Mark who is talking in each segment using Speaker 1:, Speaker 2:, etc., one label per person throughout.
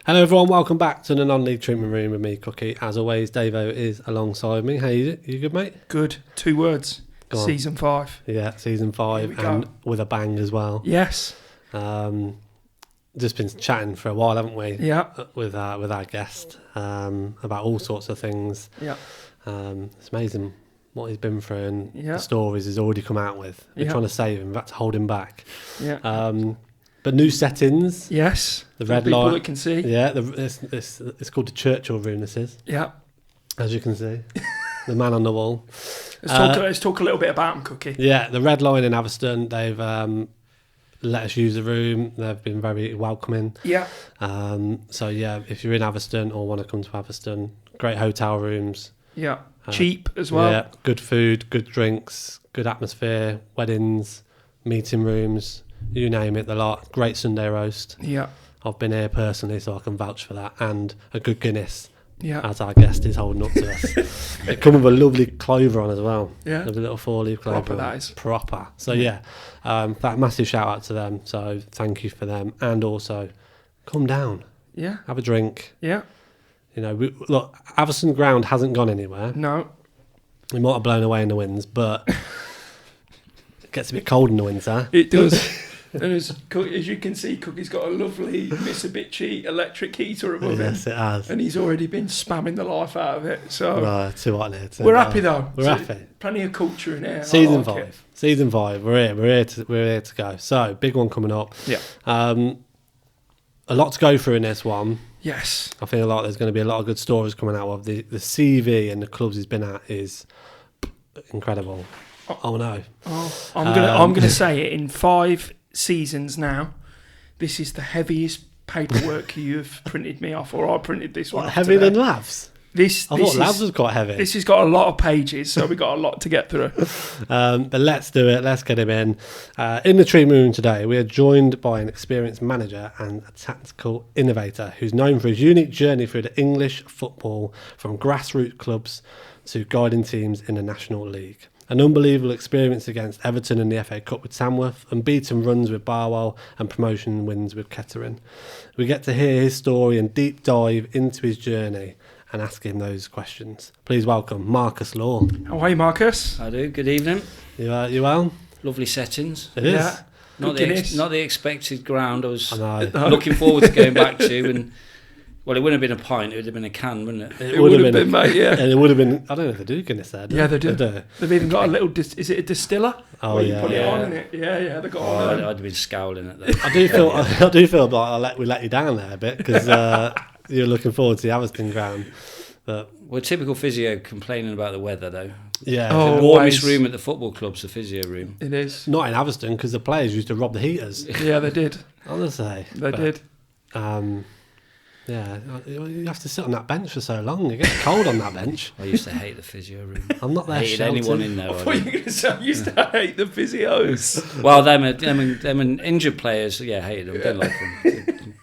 Speaker 1: Hello everyone, welcome back to the non-league treatment room with me, Cookie. As always, Davo is alongside me. How you good, mate?
Speaker 2: Good. 2 words. Season 5.
Speaker 1: Yeah, season 5 and with a bang as well.
Speaker 2: Yes.
Speaker 1: Just been chatting for a while, haven't we?
Speaker 2: Yeah.
Speaker 1: With our guest about all sorts of things.
Speaker 2: Yeah.
Speaker 1: It's amazing what he's been through and
Speaker 2: Yeah.
Speaker 1: the stories he's already come out with. They're trying to save him, we've had to hold him back.
Speaker 2: Yeah.
Speaker 1: But new settings.
Speaker 2: Yes.
Speaker 1: The red
Speaker 2: people
Speaker 1: light.
Speaker 2: that can see.
Speaker 1: Yeah, it's called the Churchill room, this is.
Speaker 2: Yeah.
Speaker 1: As you can see. The man on the wall.
Speaker 2: Let's talk a little bit about him, Cookie.
Speaker 1: Yeah, the Red Line in Everton, they've let us use the room. They've been very welcoming.
Speaker 2: Yeah.
Speaker 1: So, yeah, if you're in Everton or want to come to Everton, great hotel rooms.
Speaker 2: Yeah. Cheap as well.
Speaker 1: Yeah, good food, good drinks, good atmosphere, weddings, meeting rooms, you name it, the lot. Great Sunday roast.
Speaker 2: Yeah.
Speaker 1: I've been here personally, so I can vouch for that. And a good Guinness.
Speaker 2: Yeah.
Speaker 1: As our guest is holding up to us. It come with a lovely clover on as well.
Speaker 2: Yeah.
Speaker 1: There's a little 4-leaf clover.
Speaker 2: Proper, that is.
Speaker 1: Proper. So that massive shout out to them. So thank you for them. And also, come down.
Speaker 2: Yeah.
Speaker 1: Have a drink.
Speaker 2: Yeah.
Speaker 1: You know, look, Everton ground hasn't gone anywhere.
Speaker 2: No.
Speaker 1: We might have blown away in the winds, but it gets a bit cold in the winter.
Speaker 2: It does. And as you can see, Cookie's got a lovely Mitsubishi electric heater above him.
Speaker 1: Yes, it has.
Speaker 2: And he's already been spamming the life out of it. So
Speaker 1: No, too hot in here.
Speaker 2: we're happy though.
Speaker 1: We're happy.
Speaker 2: Plenty of culture in here.
Speaker 1: Season
Speaker 2: I like
Speaker 1: 5. Season 5. We're here to go. So big one coming up.
Speaker 2: Yeah.
Speaker 1: A lot to go through in this one.
Speaker 2: Yes.
Speaker 1: I feel like there's going to be a lot of good stories coming out of the CV and the clubs he's been at is incredible. Oh no.
Speaker 2: Oh, I'm gonna say it in 5 seasons now. This is the heaviest paperwork you've printed me off, or I printed this one.
Speaker 1: What, heavier than Lavs? I thought Lavs was quite heavy.
Speaker 2: This has got a lot of pages, so we've got a lot to get through.
Speaker 1: But let's do it. Let's get him in. In the treatment room today, we are joined by an experienced manager and a tactical innovator who's known for his unique journey through the English football, from grassroots clubs to guiding teams in the National League. An unbelievable experience against Everton in the FA Cup with Tamworth, unbeaten runs with Barwell and promotion wins with Kettering. We get to hear his story and deep dive into his journey and ask him those questions. Please welcome Marcus Law.
Speaker 2: How are you, Marcus?
Speaker 3: I do. Good evening.
Speaker 1: You well?
Speaker 3: Lovely settings.
Speaker 1: It is.
Speaker 2: Yeah.
Speaker 3: Not the expected ground I was
Speaker 1: I know.
Speaker 3: looking forward to going back to. And well, it wouldn't have been a pint, it would have been a can, wouldn't it?
Speaker 2: It would have been, mate, yeah.
Speaker 1: And it would have been, I don't know if they do Guinness there.
Speaker 2: Yeah, they do.
Speaker 1: They do.
Speaker 2: They've even got a little, is it a distiller?
Speaker 1: Oh,
Speaker 2: Where
Speaker 1: yeah.
Speaker 2: you put it on in it. Yeah, they've got
Speaker 3: I'd
Speaker 2: one.
Speaker 3: have been scowling at that.
Speaker 1: I do feel like we let you down there a bit because you're looking forward to the Everton ground. But
Speaker 3: We're typical physio complaining about the weather, though.
Speaker 1: yeah,
Speaker 2: Oh,
Speaker 3: The warmest
Speaker 2: always.
Speaker 3: room at the football club's the physio room.
Speaker 2: It is.
Speaker 1: not in Everton because the players used to rob the heaters.
Speaker 2: Yeah, they did.
Speaker 1: Honestly,
Speaker 2: They did.
Speaker 1: Yeah, you have to sit on that bench for so long. It gets cold on that bench.
Speaker 3: I used to hate the physio room.
Speaker 1: I'm not there.
Speaker 3: I hated
Speaker 1: sheltered.
Speaker 3: anyone in there.
Speaker 2: I thought you were going to say I used to hate the physios.
Speaker 3: Well, them and injured players, hated them. Didn't like them.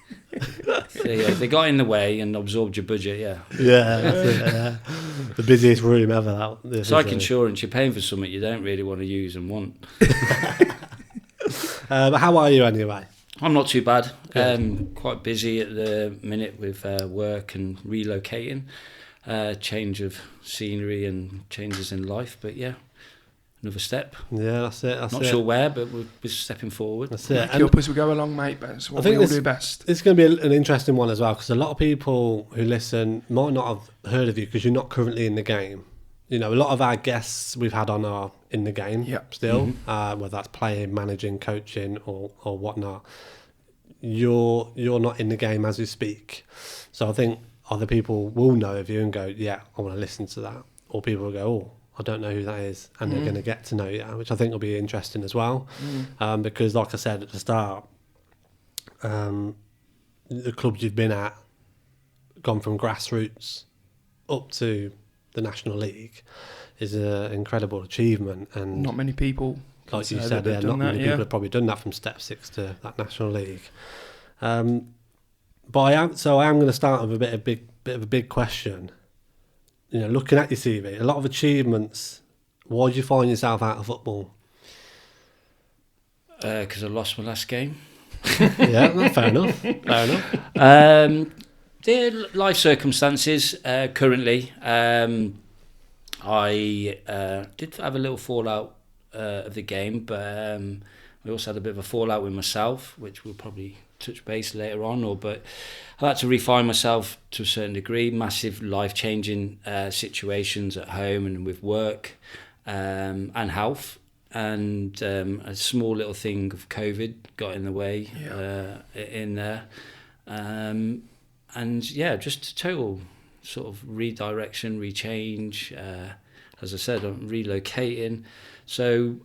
Speaker 3: They got in the way and absorbed your budget. Yeah.
Speaker 1: Yeah, that's it, yeah. The busiest room ever.
Speaker 3: It's like insurance. You're paying for something you don't really want to use and want.
Speaker 1: But how are you anyway?
Speaker 3: I'm not too bad. Quite busy at the minute with work and relocating, change of scenery and changes in life. But yeah, another step.
Speaker 1: Yeah, that's it.
Speaker 3: Not sure where, but we're stepping forward.
Speaker 1: That's it.
Speaker 2: Make it up as we go along, mate. That's what we all do best.
Speaker 1: It's going to be an interesting one as well because a lot of people who listen might not have heard of you because you're not currently in the game. You know, a lot of our guests we've had on are in the game still, whether that's playing, managing, coaching, or whatnot. You're not in the game as we speak, so I think other people will know of you and go, yeah, I want to listen to that, or people will go, oh, I don't know who that is, and they're going to get to know you, which I think will be interesting as well, because like I said at the start, the clubs you've been at, gone from grassroots up to the National League, is an incredible achievement, and
Speaker 2: Not many people.
Speaker 1: like you said, not many people have probably done that from step 6 to that National League. But I am going to start with a bit of a big question. You know, looking at your CV, a lot of achievements. Why did you find yourself out of football?
Speaker 3: Because I lost my last game.
Speaker 1: Yeah, no, fair enough. Fair enough.
Speaker 3: The life circumstances currently. I did have a little fallout of the game, but we also had a bit of a fallout with myself, which we'll probably touch base later on. But I had to refine myself to a certain degree. Massive life-changing situations at home and with work and health. And a small little thing of COVID got in the way in there. And yeah, just a total sort of redirection, rechange. As I said, I'm relocating. So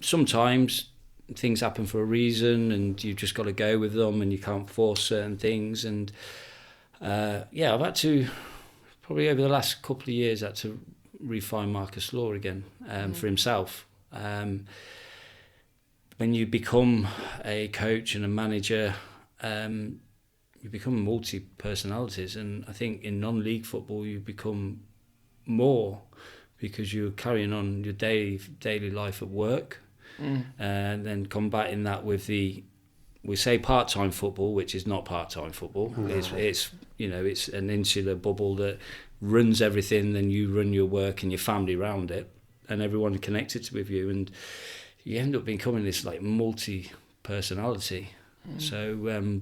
Speaker 3: sometimes things happen for a reason and you've just got to go with them and you can't force certain things. And I've had to, probably over the last couple of years, had to refine Marcus Law again for himself. When you become a coach and a manager, you become multi-personalities, and I think in non-league football you become more because you're carrying on your daily life at work, and then combating that with we say part-time football, which is not part-time football. No. It's it's an insular bubble that runs everything, then you run your work and your family around it, and everyone connected with you, and you end up becoming this like multi-personality. So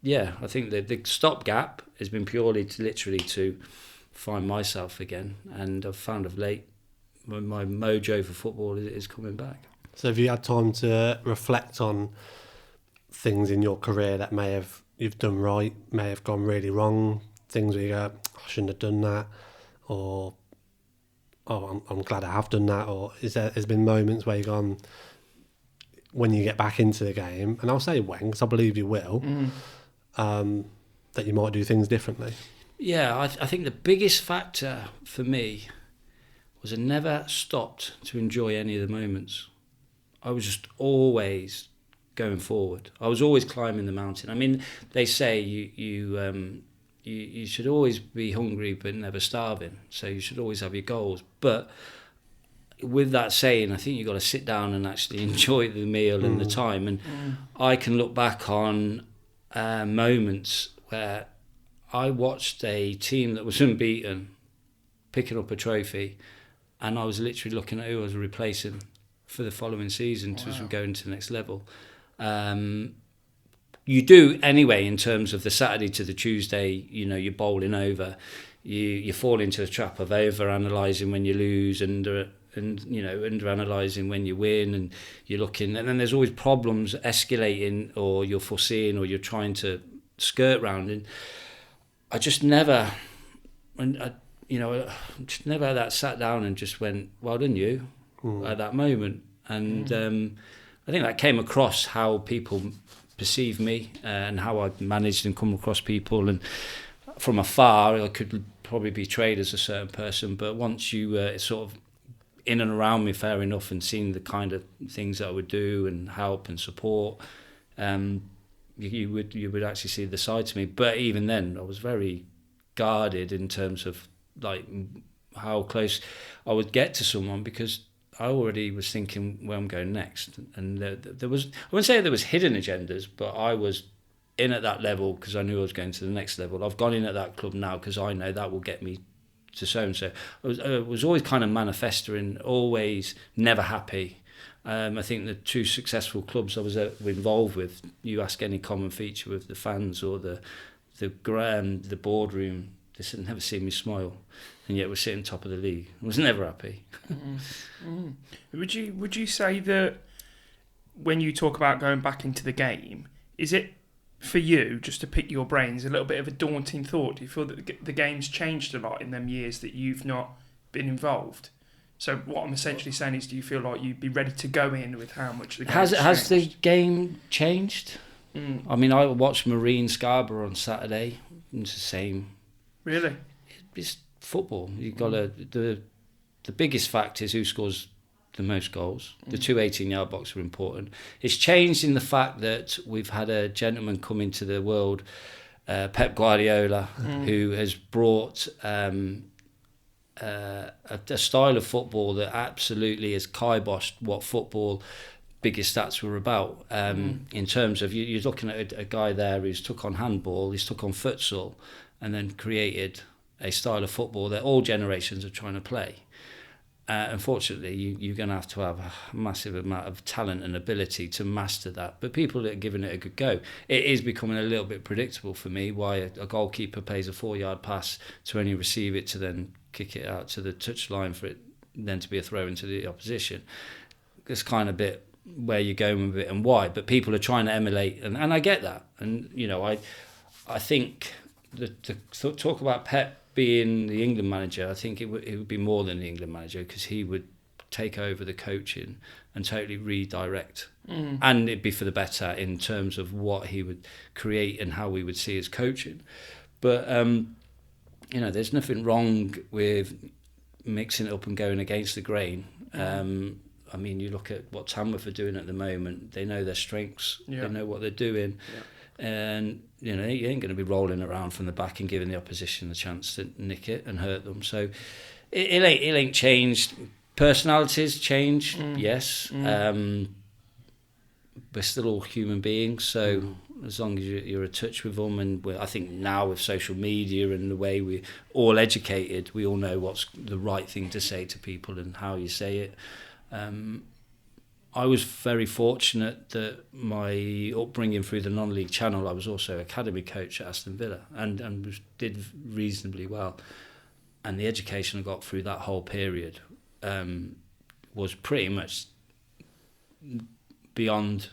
Speaker 3: I think that the stopgap has been purely to find myself again, and I've found of late my mojo for football is coming back.
Speaker 1: So have you had time to reflect on things in your career that you've done right, may have gone really wrong, things where you go, I shouldn't have done that, or I'm glad I have done that, or has been moments where you've gone, when you get back into the game, and I'll say when, because I believe you will, that you might do things differently?
Speaker 3: Yeah, I think the biggest factor for me was I never stopped to enjoy any of the moments. I was just always going forward. I was always climbing the mountain. I mean, they say you should always be hungry but never starving. So you should always have your goals. But with that saying, I think you've got to sit down and actually enjoy the meal and the time. And I can look back on moments where I watched a team that was unbeaten picking up a trophy, and I was literally looking at who I was replacing for the following season to go into the next level. You do anyway in terms of the Saturday to the Tuesday, you're bowling over. You fall into a trap of over-analysing when you lose and under-analysing when you win, and you're looking, and then there's always problems escalating, or you're foreseeing, or you're trying to skirt round. And I just never, just never had that sat down and just went, well done you, at that moment. And I think that came across how people perceive me and how I've managed and come across people. And from afar, I could probably be portrayed as a certain person, but once you sort of in and around me fair enough and seen the kind of things that I would do and help and support, you would actually see the side to me. But even then, I was very guarded in terms of like how close I would get to someone, because I already was thinking where I'm going next. And there was, I wouldn't say there was hidden agendas, but I was in at that level because I knew I was going to the next level. I've gone in at that club now because I know that will get me to so-and-so. I was always kind of manifesting, always never happy. I think the two successful clubs I was involved with, you ask any common feature with the fans or the boardroom, they never seen me smile, and yet we're sitting top of the league. I was never happy.
Speaker 2: Would you say that when you talk about going back into the game, is it for you, just to pick your brains, a little bit of a daunting thought? Do you feel that the game's changed a lot in them years that you've not been involved? So what I'm essentially saying is, do you feel like you'd be ready to go in with how much the game
Speaker 3: has the game changed? I mean, I watched Marine Scarborough on Saturday. It's the same.
Speaker 2: Really?
Speaker 3: It's football. You've got the biggest fact is who scores the most goals. The two 18-yard boxes are important. It's changed in the fact that we've had a gentleman come into the world, Pep Guardiola, who has brought a style of football that absolutely has kiboshed what football biggest stats were about. In terms of you're looking at a guy there who's took on handball, he's took on futsal, and then created a style of football that all generations are trying to play. Unfortunately, you're going to have a massive amount of talent and ability to master that. But people are giving it a good go. It is becoming a little bit predictable for me why a goalkeeper pays a 4-yard pass to only receive it to then kick it out to the touchline for it then to be a throw into the opposition. It's kind of a bit where you're going with it and why. But people are trying to emulate, and I get that. And, I think to talk about Pep being the England manager, I think it would be more than the England manager, because he would take over the coaching and totally redirect. And it'd be for the better in terms of what he would create and how we would see his coaching. But, there's nothing wrong with mixing it up and going against the grain. You look at what Tamworth are doing at the moment. They know their strengths. Yeah. They know what they're doing. Yeah. And you ain't going to be rolling around from the back and giving the opposition the chance to nick it and hurt them. So it ain't changed. Personalities change, yes. We're still all human beings, so as long as you're in touch with them, and I think now with social media and the way we're all educated, we all know what's the right thing to say to people and how you say it. I was very fortunate that my upbringing through the non-league channel, I was also academy coach at Aston Villa and did reasonably well. And the education I got through that whole period was pretty much beyond,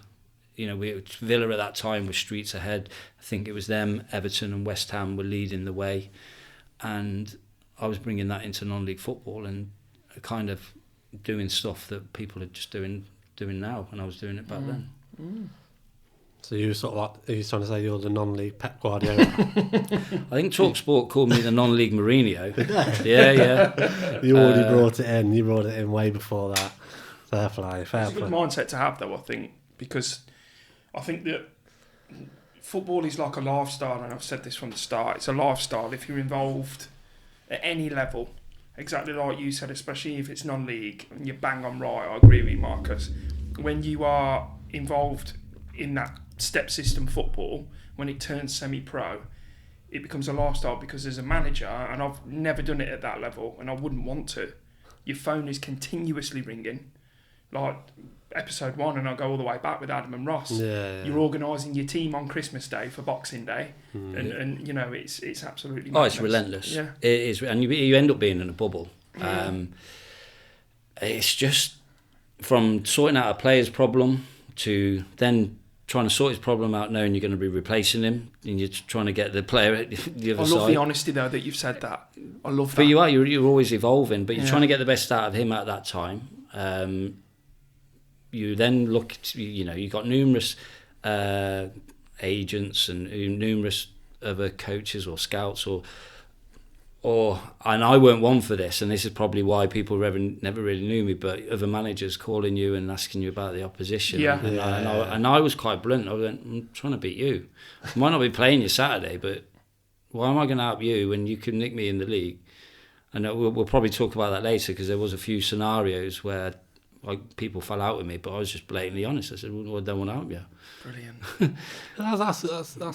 Speaker 3: Villa at that time was streets ahead. I think it was them, Everton and West Ham were leading the way. And I was bringing that into non-league football and kind of doing stuff that people are just doing now, and I was doing it back then.
Speaker 1: So you sort of are you trying to say you're the non-league Pep Guardiola?
Speaker 3: I think TalkSport called me the non-league Mourinho. Yeah.
Speaker 1: You already brought it in. You brought it in way before that. Fair play.
Speaker 2: It's a good mindset to have, though, I think, because I think that football is like a lifestyle, and I've said this from the start. It's a lifestyle if you're involved at any level. Exactly like you said, especially if it's non-league, and you're bang on right. I agree with you, Marcus. When you are involved in that step system football, when it turns semi-pro, it becomes a lifestyle, because as a manager, and I've never done it at that level, and I wouldn't want to, your phone is continuously ringing. Like episode 1, and I go all the way back with Adam and Ross.
Speaker 1: Yeah.
Speaker 2: You're organising your team on Christmas Day for Boxing Day, and it's absolutely madness.
Speaker 3: It's relentless.
Speaker 2: Yeah,
Speaker 3: it is, and you end up being in a bubble. Yeah. It's just from sorting out a player's problem to then trying to sort his problem out, knowing you're going to be replacing him, and you're trying to get the player at the other side.
Speaker 2: I love the honesty though that you've said that. I love that.
Speaker 3: But you're always evolving, but you're trying to get the best out of him at that time. You then look, you've got numerous agents and numerous other coaches or scouts and I weren't one for this, and this is probably why people never really knew me, but other managers calling you and asking you about the opposition.
Speaker 2: Yeah.
Speaker 3: And I was quite blunt. I went, I'm trying to beat you. I might not be playing you Saturday, but why am I going to help you when you can nick me in the league? And we'll probably talk about that later, because there was a few scenarios where people fell out with me, but I was just blatantly honest. I said, well, I don't want to help you.
Speaker 2: Brilliant.
Speaker 1: That's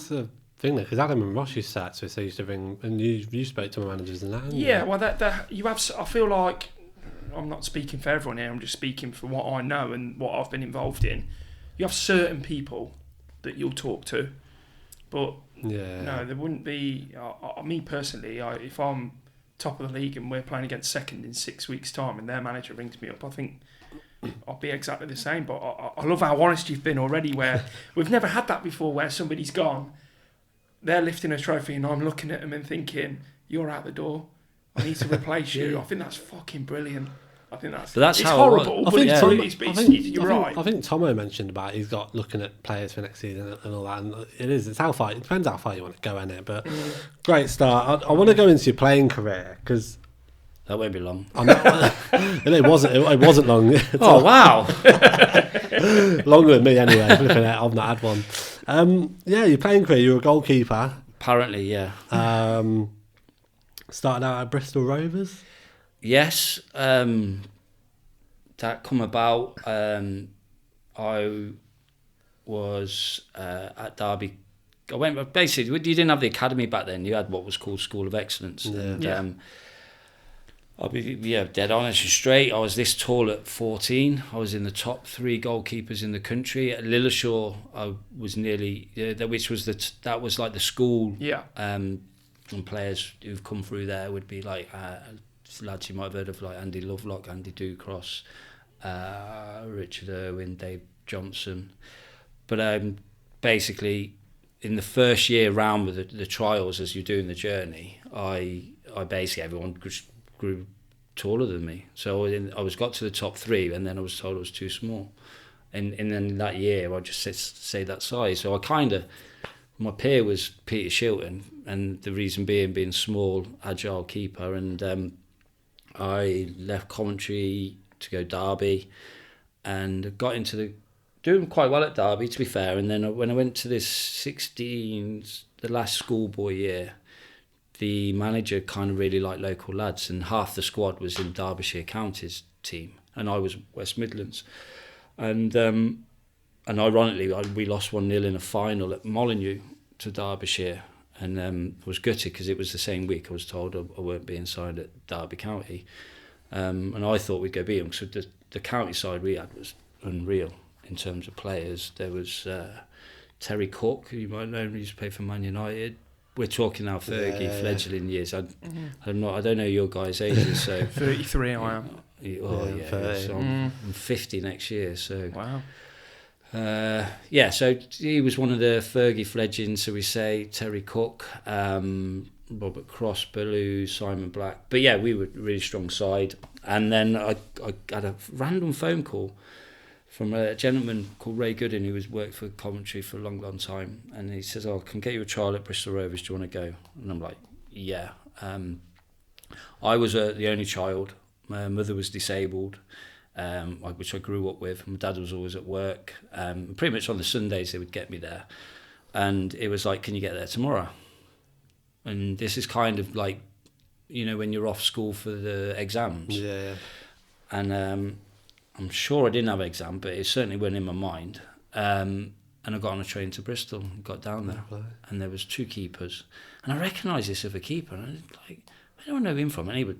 Speaker 1: the thing, though, because Adam and Ross used to ring, and you spoke to my managers and that.
Speaker 2: Yeah, well, that you have. I feel like I'm not speaking for everyone here. I'm just speaking for what I know and what I've been involved in. You have certain people that you'll talk to, but no, there wouldn't be. Me personally, if I'm top of the league and we're playing against second in 6 weeks' time, and their manager rings me up, I think I'll be exactly the same. But I love how honest you've been already, where we've never had that before, where somebody's gone, they're lifting a trophy and I'm looking at them and thinking, you're out the door, I need to replace you. I think that's fucking brilliant. I think that's
Speaker 3: how
Speaker 2: horrible, but you're right.
Speaker 1: I think Tomo mentioned about he's got looking at players for next season and all that, and it's how far, it depends how far you want to go in it, but great start. I want to go into your playing career, because
Speaker 3: that won't be long.
Speaker 1: It wasn't long.
Speaker 3: Oh, wow.
Speaker 1: Longer than me anyway. I've not had one. Your playing career, you were a goalkeeper.
Speaker 3: Apparently, yeah.
Speaker 1: Started out at Bristol Rovers.
Speaker 3: Yes. That come about I was at Derby. I went, basically, you didn't have the academy back then. You had what was called School of Excellence.
Speaker 1: Yeah.
Speaker 3: And I'll be dead honest and straight. I was this tall at 14. I was in the top 3 goalkeepers in the country. At Lilleshall, I was nearly, which was that was like the school.
Speaker 2: Yeah.
Speaker 3: And players who've come through there would be like lads you might have heard of, like Andy Lovelock, Andy Ducross, Richard Irwin, Dave Johnson. But basically, in the first year round with the trials, as you're doing the journey, I basically, everyone grew taller than me. So I got to the top 3, and then I was told I was too small. And then that year, I just say that size. So my peer was Peter Shilton, and the reason being small, agile keeper. And I left Coventry to go Derby, and got into doing quite well at Derby, to be fair. And then when I went to this 16, the last schoolboy year, the manager kind of really liked local lads, and half the squad was in Derbyshire County's team, and I was West Midlands. And ironically, we lost 1-0 in a final at Molineux to Derbyshire, and I was gutted because it was the same week I was told I weren't being signed at Derby County. And I thought we'd go beat them, because the county side we had was unreal in terms of players. There was Terry Cook, who you might know, he used to play for Man United. We're talking now Fergie, fledgling years. I don't know your guys' ages, so
Speaker 2: 33 I am.
Speaker 3: So I'm 50 next year. So
Speaker 2: wow.
Speaker 3: So he was one of the Fergie fledglings, so we say. Terry Cook, Robert Cross, Ballou, Simon Black. But yeah, we were a really strong side. And then I had a random phone call from a gentleman called Ray Goodin, who worked for Coventry for a long, long time. And he says, I can get you a trial at Bristol Rovers, do you want to go? And I'm like, yeah. I was the only child. My mother was disabled, which I grew up with. My dad was always at work. Pretty much on the Sundays they would get me there. And it was like, can you get there tomorrow? And this is kind of like, when you're off school for the exams.
Speaker 1: Yeah.
Speaker 3: And I'm sure I didn't have an exam, but it certainly went in my mind. And I got on a train to Bristol, got down there, and there was 2 keepers. And I recognised this other keeper, and I was like, where do I know him from? And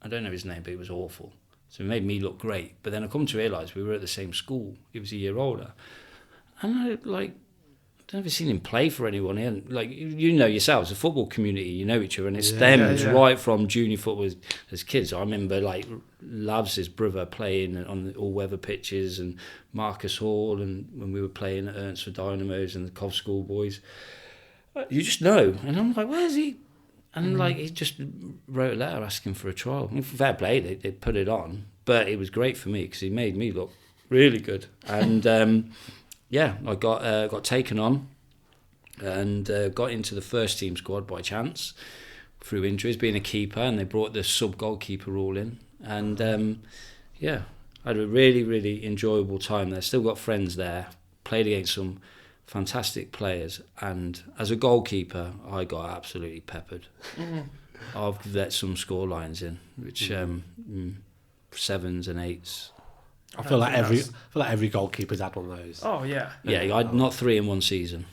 Speaker 3: I don't know his name, but he was awful. So it made me look great. But then I come to realise we were at the same school. He was a year older. And I've never seen him play for anyone. He hadn't, yourselves, the football community, you know each other, and it stems right from junior football as kids. I remember Lavs, his brother, playing on the all-weather pitches, and Marcus Hall, and when we were playing at Ernst Dynamos and the Cov Schoolboys. You just know. And I'm like, where is he? And he just wrote a letter asking for a trial. I mean, fair play, they put it on, but it was great for me because he made me look really good. And I got taken on and got into the first team squad by chance through injuries, being a keeper, and they brought the sub goalkeeper rule in. And I had a really, really enjoyable time there. Still got friends there, played against some fantastic players, and as a goalkeeper I got absolutely peppered. I've let some score lines in, which 7s and 8s.
Speaker 1: I feel like every goalkeeper's had one of those.
Speaker 2: Oh yeah.
Speaker 3: Yeah, I had not 3 in one season.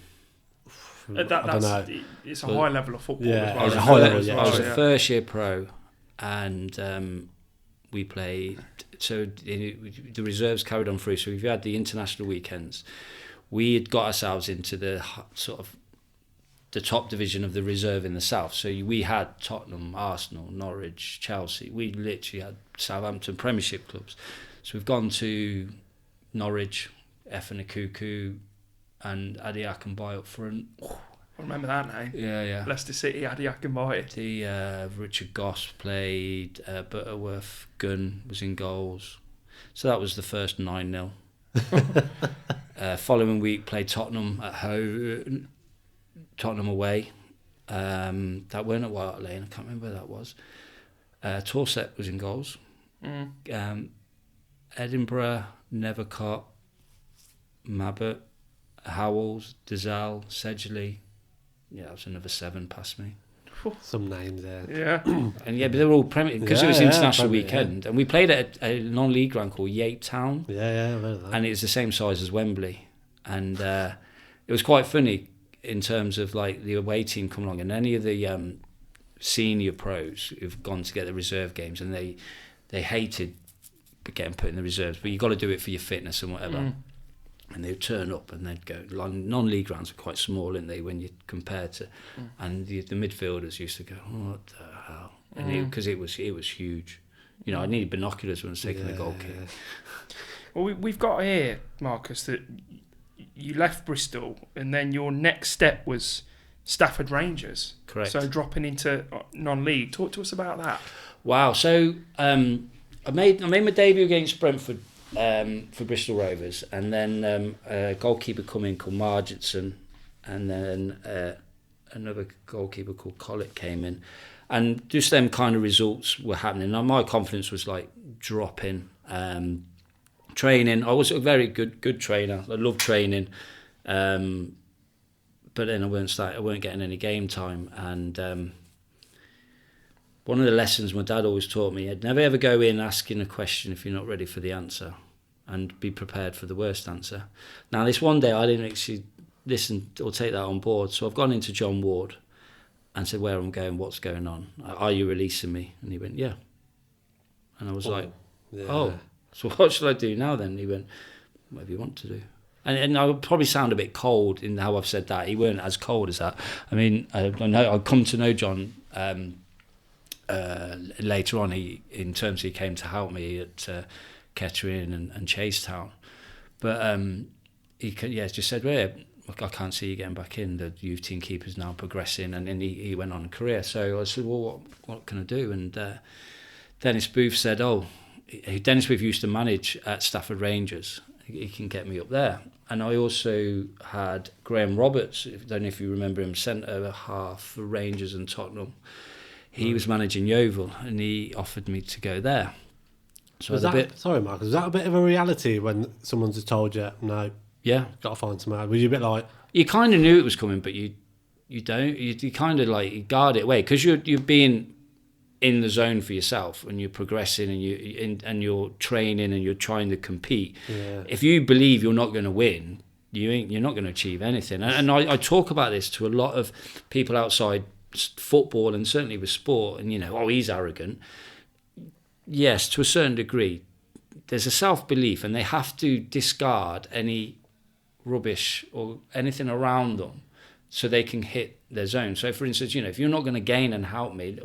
Speaker 1: I don't know.
Speaker 2: It's a high level of football as well.
Speaker 3: It was a high level. I was a first year pro, and we played. So the reserves carried on through. So we've had the international weekends. We had got ourselves into the sort of the top division of the reserve in the south. So we had Tottenham, Arsenal, Norwich, Chelsea. We literally had Southampton Premiership clubs. So we've gone to Norwich, Efan Akuku, and Adi Akinbai up front.
Speaker 2: I remember that name.
Speaker 3: Yeah.
Speaker 2: Leicester City, Adi Akinbai.
Speaker 3: The Richard Goss played. Butterworth Gunn was in goals. So that was the first 9-0. Following week played Tottenham at home, Tottenham away. That weren't at White Hart Lane. I can't remember where that was. Torset was in goals. Edinburgh, Nethercott, Mabbott, Howells, Dizelle, Sedgley. Yeah, that was another 7 past me.
Speaker 1: Some names there.
Speaker 2: Yeah.
Speaker 3: And yeah, but they were all Premier because it was
Speaker 1: Yeah,
Speaker 3: international
Speaker 1: Premier,
Speaker 3: weekend, and we played at a non-league ground called Yape Town.
Speaker 1: Yeah, I've heard of that.
Speaker 3: And it's the same size as Wembley, and it was quite funny in terms of like the away team come along, and any of the senior pros who've gone to get the reserve games, and they hated getting put in the reserves, but you got to do it for your fitness and whatever. And they would turn up and they'd go. Non-league grounds are quite small, aren't they, when you compare to, and the midfielders used to go, what the hell? And because it was huge. You know, I needed binoculars when I was taking the goal kick.
Speaker 2: Well, we've got here, Marcus, that you left Bristol and then your next step was Stafford Rangers.
Speaker 3: Correct.
Speaker 2: So dropping into non-league. Talk to us about that.
Speaker 3: Wow. So I made my debut against Brentford for Bristol Rovers, and then a goalkeeper come in called Margetson, and then another goalkeeper called Collett came in, and just them kind of results were happening. Now, my confidence was like dropping. Training, I was a very good trainer. I loved training, but then I weren't getting any game time. And one of the lessons my dad always taught me: I'd never ever go in asking a question if you're not ready for the answer, and be prepared for the worst answer. Now, this one day I didn't actually listen or take that on board, so I've gone into John Ward and said where I'm going, what's going on, are you releasing me? And he went, yeah. And I was like, oh. So what should I do now then? He went, whatever you want to do. And I would probably sound a bit cold in how I've said that. He weren't as cold as that. I mean, I've come to know John later on. In terms he came to help me at Kettering and Chasetown. But he just said, well, I can't see you getting back in. The youth team keeper's now progressing. And then he went on a career. So I said, well, what can I do? And Dennis Booth said, Dennis Booth used to manage at Stafford Rangers. He can get me up there. And I also had Graham Roberts, I don't know if you remember him, centre half for Rangers and Tottenham. He was managing Yeovil, and he offered me to go there. So
Speaker 1: sorry, Marcus, was that a bit of a reality when someone's just told you, no, got to find somewhere? Were you a bit like...
Speaker 3: You kind of knew it was coming, but you don't. You kind of like, you guard it away, because you're being in the zone for yourself, and you're progressing, and you're training, and you're trying to compete.
Speaker 1: Yeah.
Speaker 3: If you believe you're not going to win, you're not going to achieve anything. And I talk about this to a lot of people outside football, and certainly with sport, and he's arrogant. Yes, to a certain degree, there's a self-belief, and they have to discard any rubbish or anything around them so they can hit their zone. So, for instance, if you're not going to gain and help me,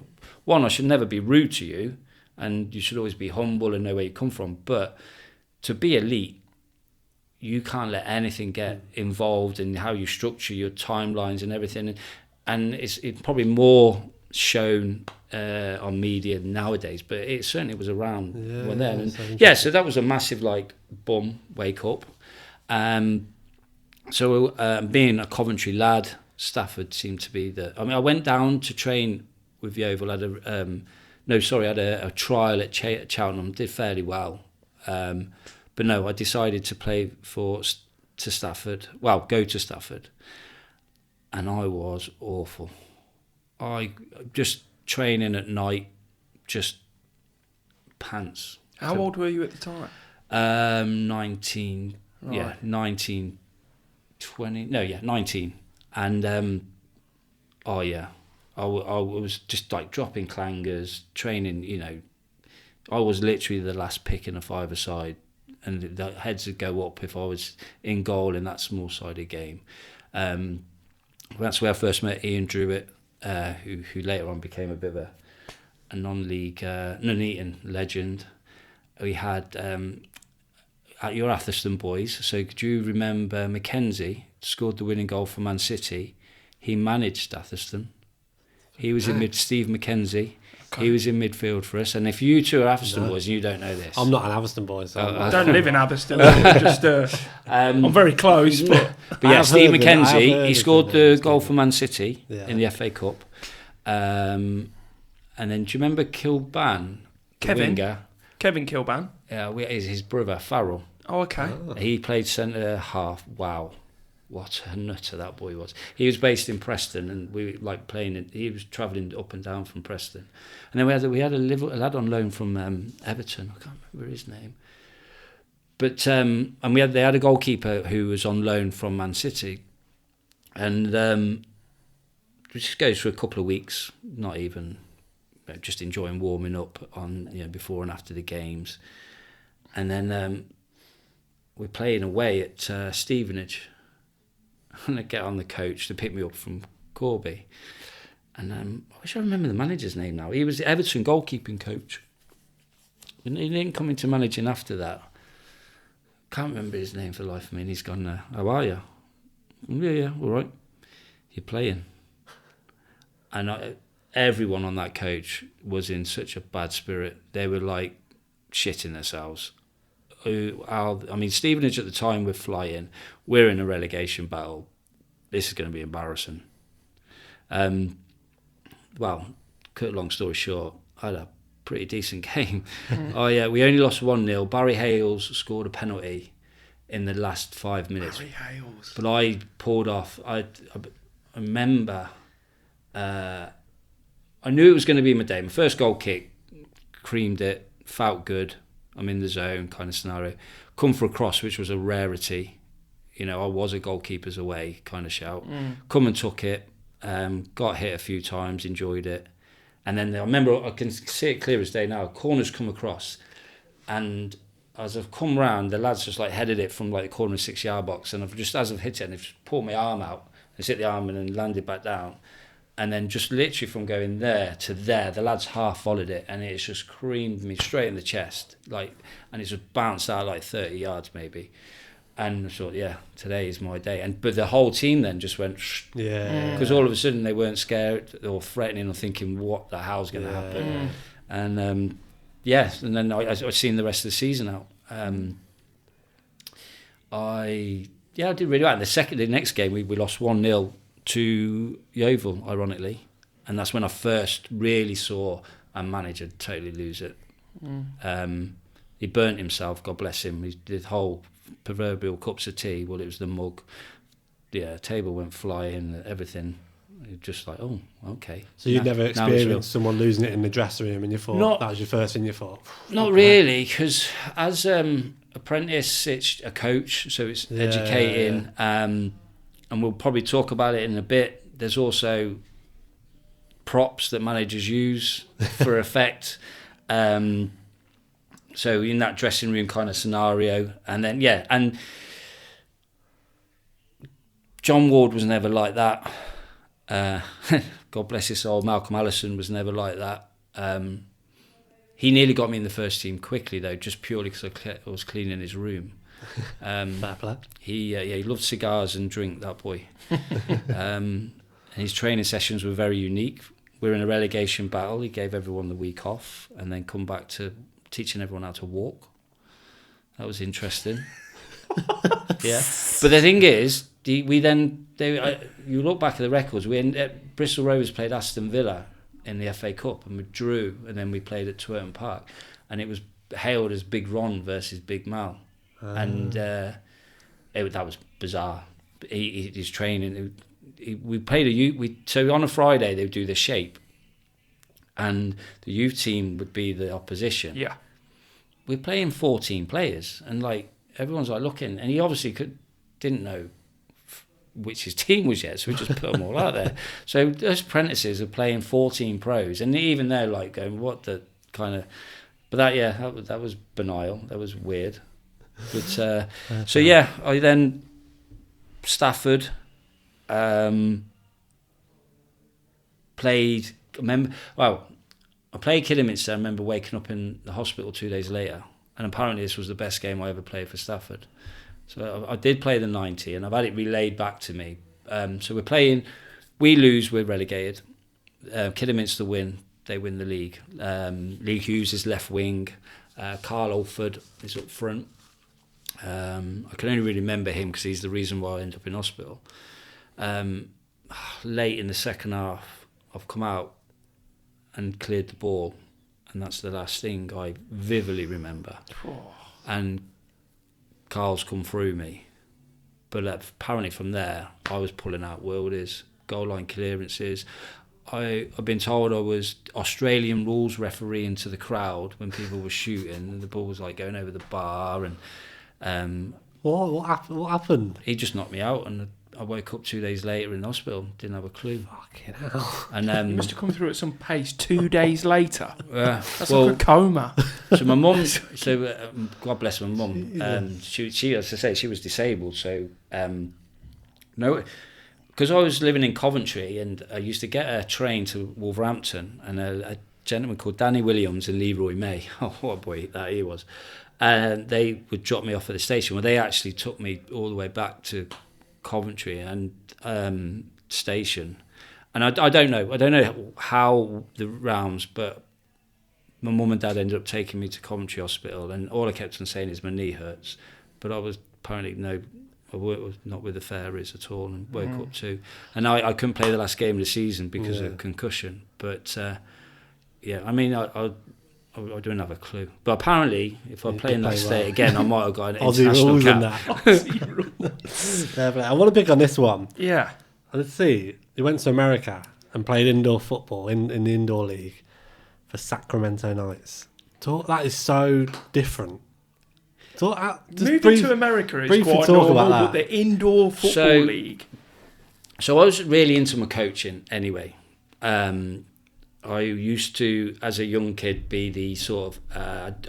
Speaker 3: one, I should never be rude to you, and you should always be humble and know where you come from. But to be elite, you can't let anything get involved in how you structure your timelines and everything. And it's probably more shown on media nowadays, but it certainly was around when then. So that was a massive wake up. So being a Coventry lad, Stafford seemed to be I went down to train with Yeovil. I had a trial at Cheltenham. Did fairly well, but no, I decided to play to Stafford. Well, go to Stafford, and I was awful. I just training at night, just pants.
Speaker 2: How old were you at the time?
Speaker 3: 19.
Speaker 2: Right.
Speaker 3: Yeah, 19. 20. No, yeah, 19. And I was just like dropping clangers, training. I was literally the last pick in a five-a-side, and the heads would go up if I was in goal in that small-sided game. That's where I first met Ian Druitt, who later on became a bit of a non-league, Nuneaton legend. We had at your Atherstone boys. So do you remember Mackenzie scored the winning goal for Man City? He managed Atherstone. He was in Steve Mackenzie. Okay. He was in midfield for us. And if you two are Atherstone boys and you don't know this,
Speaker 1: I'm not an Atherstone boy. So
Speaker 2: I don't live in Atherstone. I'm very close. But
Speaker 3: yeah, Steve Mackenzie, he scored the goal for Man City in the FA Cup. And then do you remember Kilban?
Speaker 2: Kevin Kilban.
Speaker 3: Yeah, his brother Farrell.
Speaker 2: Oh, okay.
Speaker 3: He played centre half. Wow. what a nutter that boy was. He was based in Preston, and we like playing. He was travelling up and down from Preston, and then we had a lad on loan from Everton. I can't remember his name, but and they had a goalkeeper who was on loan from Man City, and we just goes for a couple of weeks, not even just enjoying warming up on before and after the games, and then we're playing away at Stevenage. And I get on the coach to pick me up from Corby. And I wish I remember the manager's name now. He was the Everton goalkeeping coach. And he didn't come into managing after that. Can't remember his name for the life of me. And he's gone, how are you? Yeah, all right. You're playing. And everyone on that coach was in such a bad spirit. They were like shitting themselves. Stevenage at the time were flying. We're in a relegation battle. This is going to be embarrassing. Well, cut a long story short, I had a pretty decent game. We only lost 1-0. Barry Hales scored a penalty in the last 5 minutes.
Speaker 2: Barry Hales.
Speaker 3: But I pulled off. I remember. I knew it was going to be my day. My first goal kick, creamed it, felt good. I'm in the zone kind of scenario. Come for a cross, which was a rarity. I was a goalkeeper's away kind of shout. Come and took it. Got hit a few times, enjoyed it. And then I remember, I can see it clear as day now, corners come across. And as I've come round, the lads just like headed it from like the corner of the 6-yard box. And as I've hit it, and they've just pulled my arm out. They hit the arm and then landed back down. And then just literally from going there to there, the lads half volleyed it, and it's just creamed me straight in the chest, and it just bounced out like 30 yards maybe. And I thought, yeah, today is my day. But the whole team then just went, because all of a sudden they weren't scared or threatening or thinking, what the hell's going to happen? And and then I've seen the rest of the season out. I did really well. And the next game we lost 1-0 to Yeovil, ironically, and that's when I first really saw a manager totally lose it. He burnt himself, God bless him. He did whole proverbial cups of tea. Well, it was the mug. Yeah, table went flying, everything. Just like, oh, okay.
Speaker 1: So you'd never experienced someone losing it in the dressing room, and you thought that was your first thing you thought?
Speaker 3: Not really, because as apprentice, it's a coach, so it's educating. And we'll probably talk about it in a bit. There's also props that managers use for effect. So in that dressing room kind of scenario, and then and John Ward was never like that. God bless his soul. Malcolm Allison was never like that. He nearly got me in the first team quickly though, just purely because I was cleaning his room.
Speaker 1: Fair play.
Speaker 3: He loved cigars and drink, that boy. And his training sessions were very unique. We're in a relegation battle. He gave everyone the week off and then come back to teaching everyone how to walk. That was interesting. Yeah, but the thing is, you look back at the records. Bristol Rovers played Aston Villa in the FA Cup and we drew, and then we played at Twerton Park, and it was hailed as Big Ron versus Big Mal. And that was bizarre. His training. We played so on a Friday they would do the shape, and the youth team would be the opposition.
Speaker 2: Yeah,
Speaker 3: we're playing 14 players, and like everyone's like looking, and he obviously didn't know which his team was yet, so we just put them all out there. So those apprentices are playing 14 pros, and even they're like going, "What the kind of?" But that was banal. That was weird. But I then Stafford played. I played Kidderminster. I remember waking up in the hospital 2 days later, and apparently this was the best game I ever played for Stafford. So I did play the 90, and I've had it relayed back to me. So we're playing. We lose, we're relegated. Kidderminster win. They win the league. Lee Hughes is left wing. Carl Alford is up front. I can only really remember him because he's the reason why I ended up in hospital. Late in the second half, I've come out and cleared the ball, and that's the last thing I vividly remember. And Carl's come through me, But apparently from there, I was pulling out worldies, goal line clearances. I've been told I was Australian rules referee into the crowd when people were shooting, and the ball was like going over the bar. And
Speaker 1: What happened?
Speaker 3: he just knocked me out, and I woke up 2 days later in hospital. Didn't have a clue.
Speaker 1: Fucking hell.
Speaker 3: And
Speaker 2: You must have come through at some pace 2 days later. That's
Speaker 3: well,
Speaker 2: like a coma.
Speaker 3: So my mum, God bless my mum. She, as I say, she was disabled. So no, because I was living in Coventry, and I used to get a train to Wolverhampton, and a gentleman called Danny Williams and Leroy May. Oh, what a boy that he was! And they would drop me off at the station. Well, they actually took me all the way back to Coventry and station. And I don't know how the rounds, but my mum and dad ended up taking me to Coventry Hospital, and all I kept on saying is my knee hurts. But I was apparently I was not with the fairies at all, and woke up too. And I couldn't play the last game of the season because of concussion. But I mean, I don't have a clue. But apparently, if I play in that state again, I might have got an international cap.
Speaker 1: Aussie rules. I want to pick on this one.
Speaker 2: Yeah.
Speaker 1: Let's see. He went to America and played indoor football in the indoor league for Sacramento Knights. That is so different.
Speaker 2: Moving to America is quite normal, but the indoor football league.
Speaker 3: So I was really into my coaching anyway. I used to, as a young kid, be the sort of...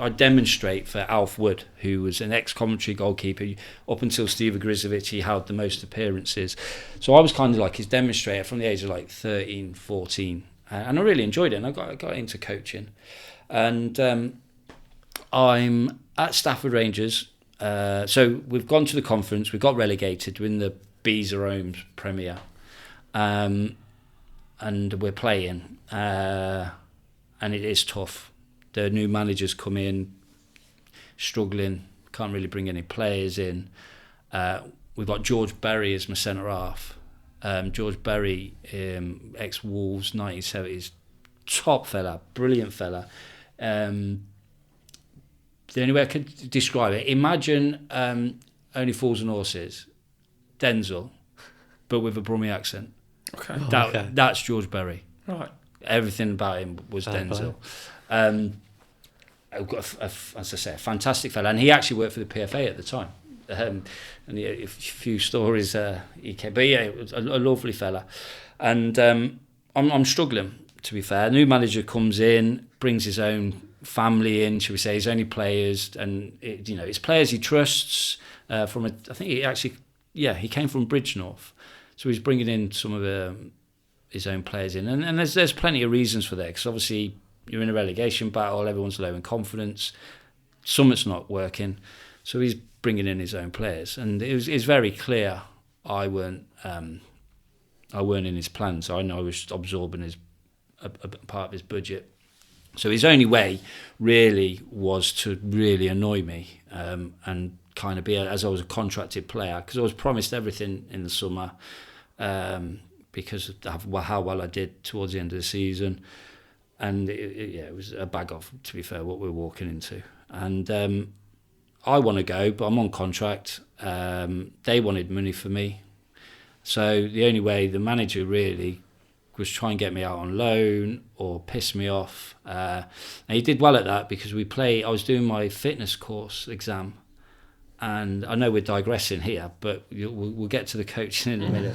Speaker 3: I'd demonstrate for Alf Wood, who was an ex-Coventry goalkeeper. Up until Steve Grizovic, he held the most appearances. So I was kind of like his demonstrator from the age of like 13, 14. And I really enjoyed it, and I got into coaching. And I'm at Stafford Rangers. So we've gone to the conference, we got relegated, we're in the Beezer Homes Premier. And we're playing, and it is tough. The new managers come in, struggling, can't really bring any players in. We've got George Berry as my centre half. George Berry, ex-Wolves, 1970s, top fella, brilliant fella. The only way I could describe it, imagine Only Fools and Horses, Denzel, but with a Brummie accent.
Speaker 2: Okay.
Speaker 3: That's George Berry.
Speaker 2: Right.
Speaker 3: Everything about him was Denzel. I've got, as I say, a fantastic fella, and he actually worked for the PFA at the time. And he had a few stories he came, but yeah, it was a lovely fella. And I'm struggling, to be fair. A new manager comes in, brings his own family in, shall we say, his only players, and it's players he trusts. I think he came from Bridgnorth. So he's bringing in some of his own players in. And there's plenty of reasons for that, because obviously you're in a relegation battle, everyone's low in confidence, something's not working. So he's bringing in his own players. And it's very clear I weren't in his plans. I know I was absorbing a part of his budget. So his only way really was to really annoy me and kind of be, as I was a contracted player, because I was promised everything in the summer because of how well I did towards the end of the season. And it was a bag of, to be fair, what we were walking into. And I want to go, but I'm on contract. They wanted money for me. So the only way the manager really was try and get me out on loan or piss me off. And he did well at that, because I was doing my fitness course exam. And I know we're digressing here, but we'll get to the coaching in a minute.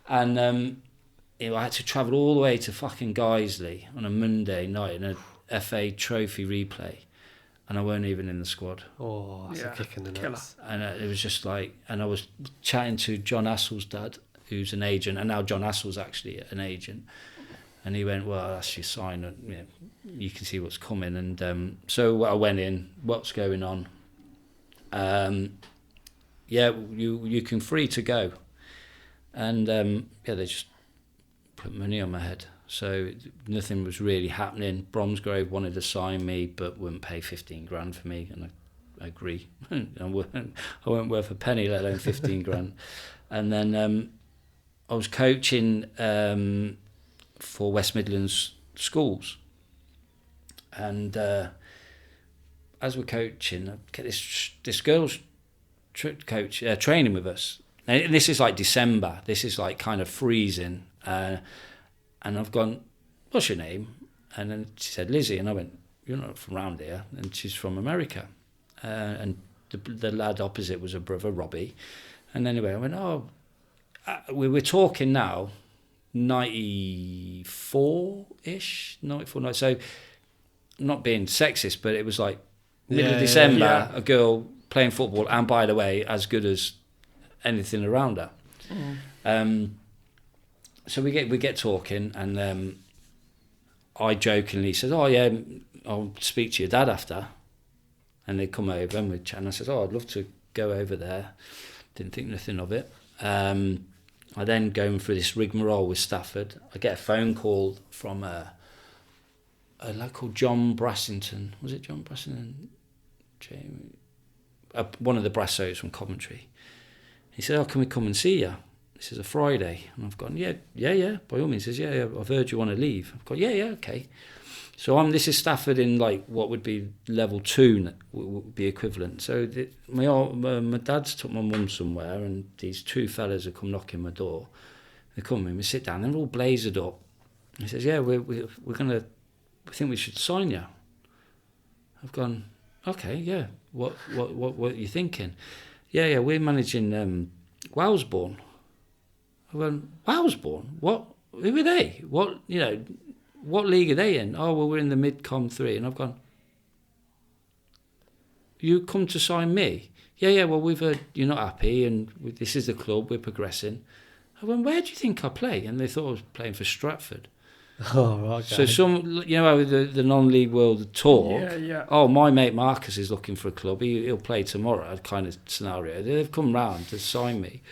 Speaker 3: And I had to travel all the way to fucking Guiseley on a Monday night in a FA Trophy replay, and I weren't even in the squad.
Speaker 1: Oh, that's a kick in the nuts.
Speaker 3: And it was just like, and I was chatting to John Assell's dad, who's an agent, and now John Assell's actually an agent. And he went, well, that's your sign, and you can see what's coming. And so I went in, what's going on? You can free to go. And they just put money on my head. So nothing was really happening. Bromsgrove wanted to sign me, but wouldn't pay 15 grand for me, and I agree. I weren't worth a penny, let alone 15 grand. And then I was coaching for West Midlands schools, and as we're coaching, I get this girl's training with us, And this is like December. This is like kind of freezing. And I've gone, what's your name? And then she said, Lizzie. And I went, you're not from around here. And she's from America. And the lad opposite was a brother, Robbie. And anyway, I went, we're talking now, 94-ish, 94. So, not being sexist, but it was like middle of December, a girl playing football, and by the way, as good as anything around her. So we get talking, and I jokingly said, "Oh yeah, I'll speak to your dad after." And they come over and we chat. And I said, "Oh, I'd love to go over there." Didn't think nothing of it. I then going through this rigmarole with Stafford. I get a phone call from a lad called John Brassington. Was it John Brassington? One of the Brassos from Coventry. He said, "Oh, can we come and see you? This is a Friday." And I've gone, yeah, by all means. He says, yeah, I've heard you want to leave. I've gone, yeah, okay. So this is Stafford in like what would be level 2 would be equivalent. So my dad's took my mum somewhere, and these two fellas have come knocking my door. They come in, we sit down, they're all blazered up. He says, yeah, we think we should sign you. I've gone, okay, yeah. What are you thinking? Yeah, we're managing Wellsbourne. I went, Wellsbourne? What? Who are they? What league are they in? Oh, well, we're in the mid-com 3. And I've gone, you come to sign me? Yeah, well, we've heard you're not happy, and this is the club, we're progressing. I went, where do you think I play? And they thought I was playing for Stratford.
Speaker 1: Oh, okay.
Speaker 3: So how the non-league world talk.
Speaker 2: Yeah.
Speaker 3: Oh, my mate Marcus is looking for a club. He'll play tomorrow. Kind of scenario. They've come round to sign me,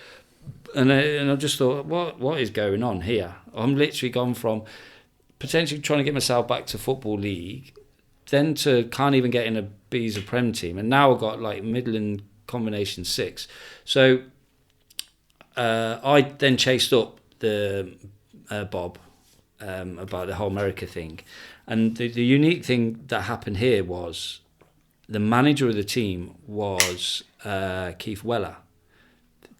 Speaker 3: and I just thought, what is going on here? I'm literally gone from potentially trying to get myself back to Football League, then to can't even get in a B's or Prem team, and now I've got like Midland Combination 6. So I then chased up the Bob. About the whole America thing, and the unique thing that happened here was the manager of the team was Keith Weller,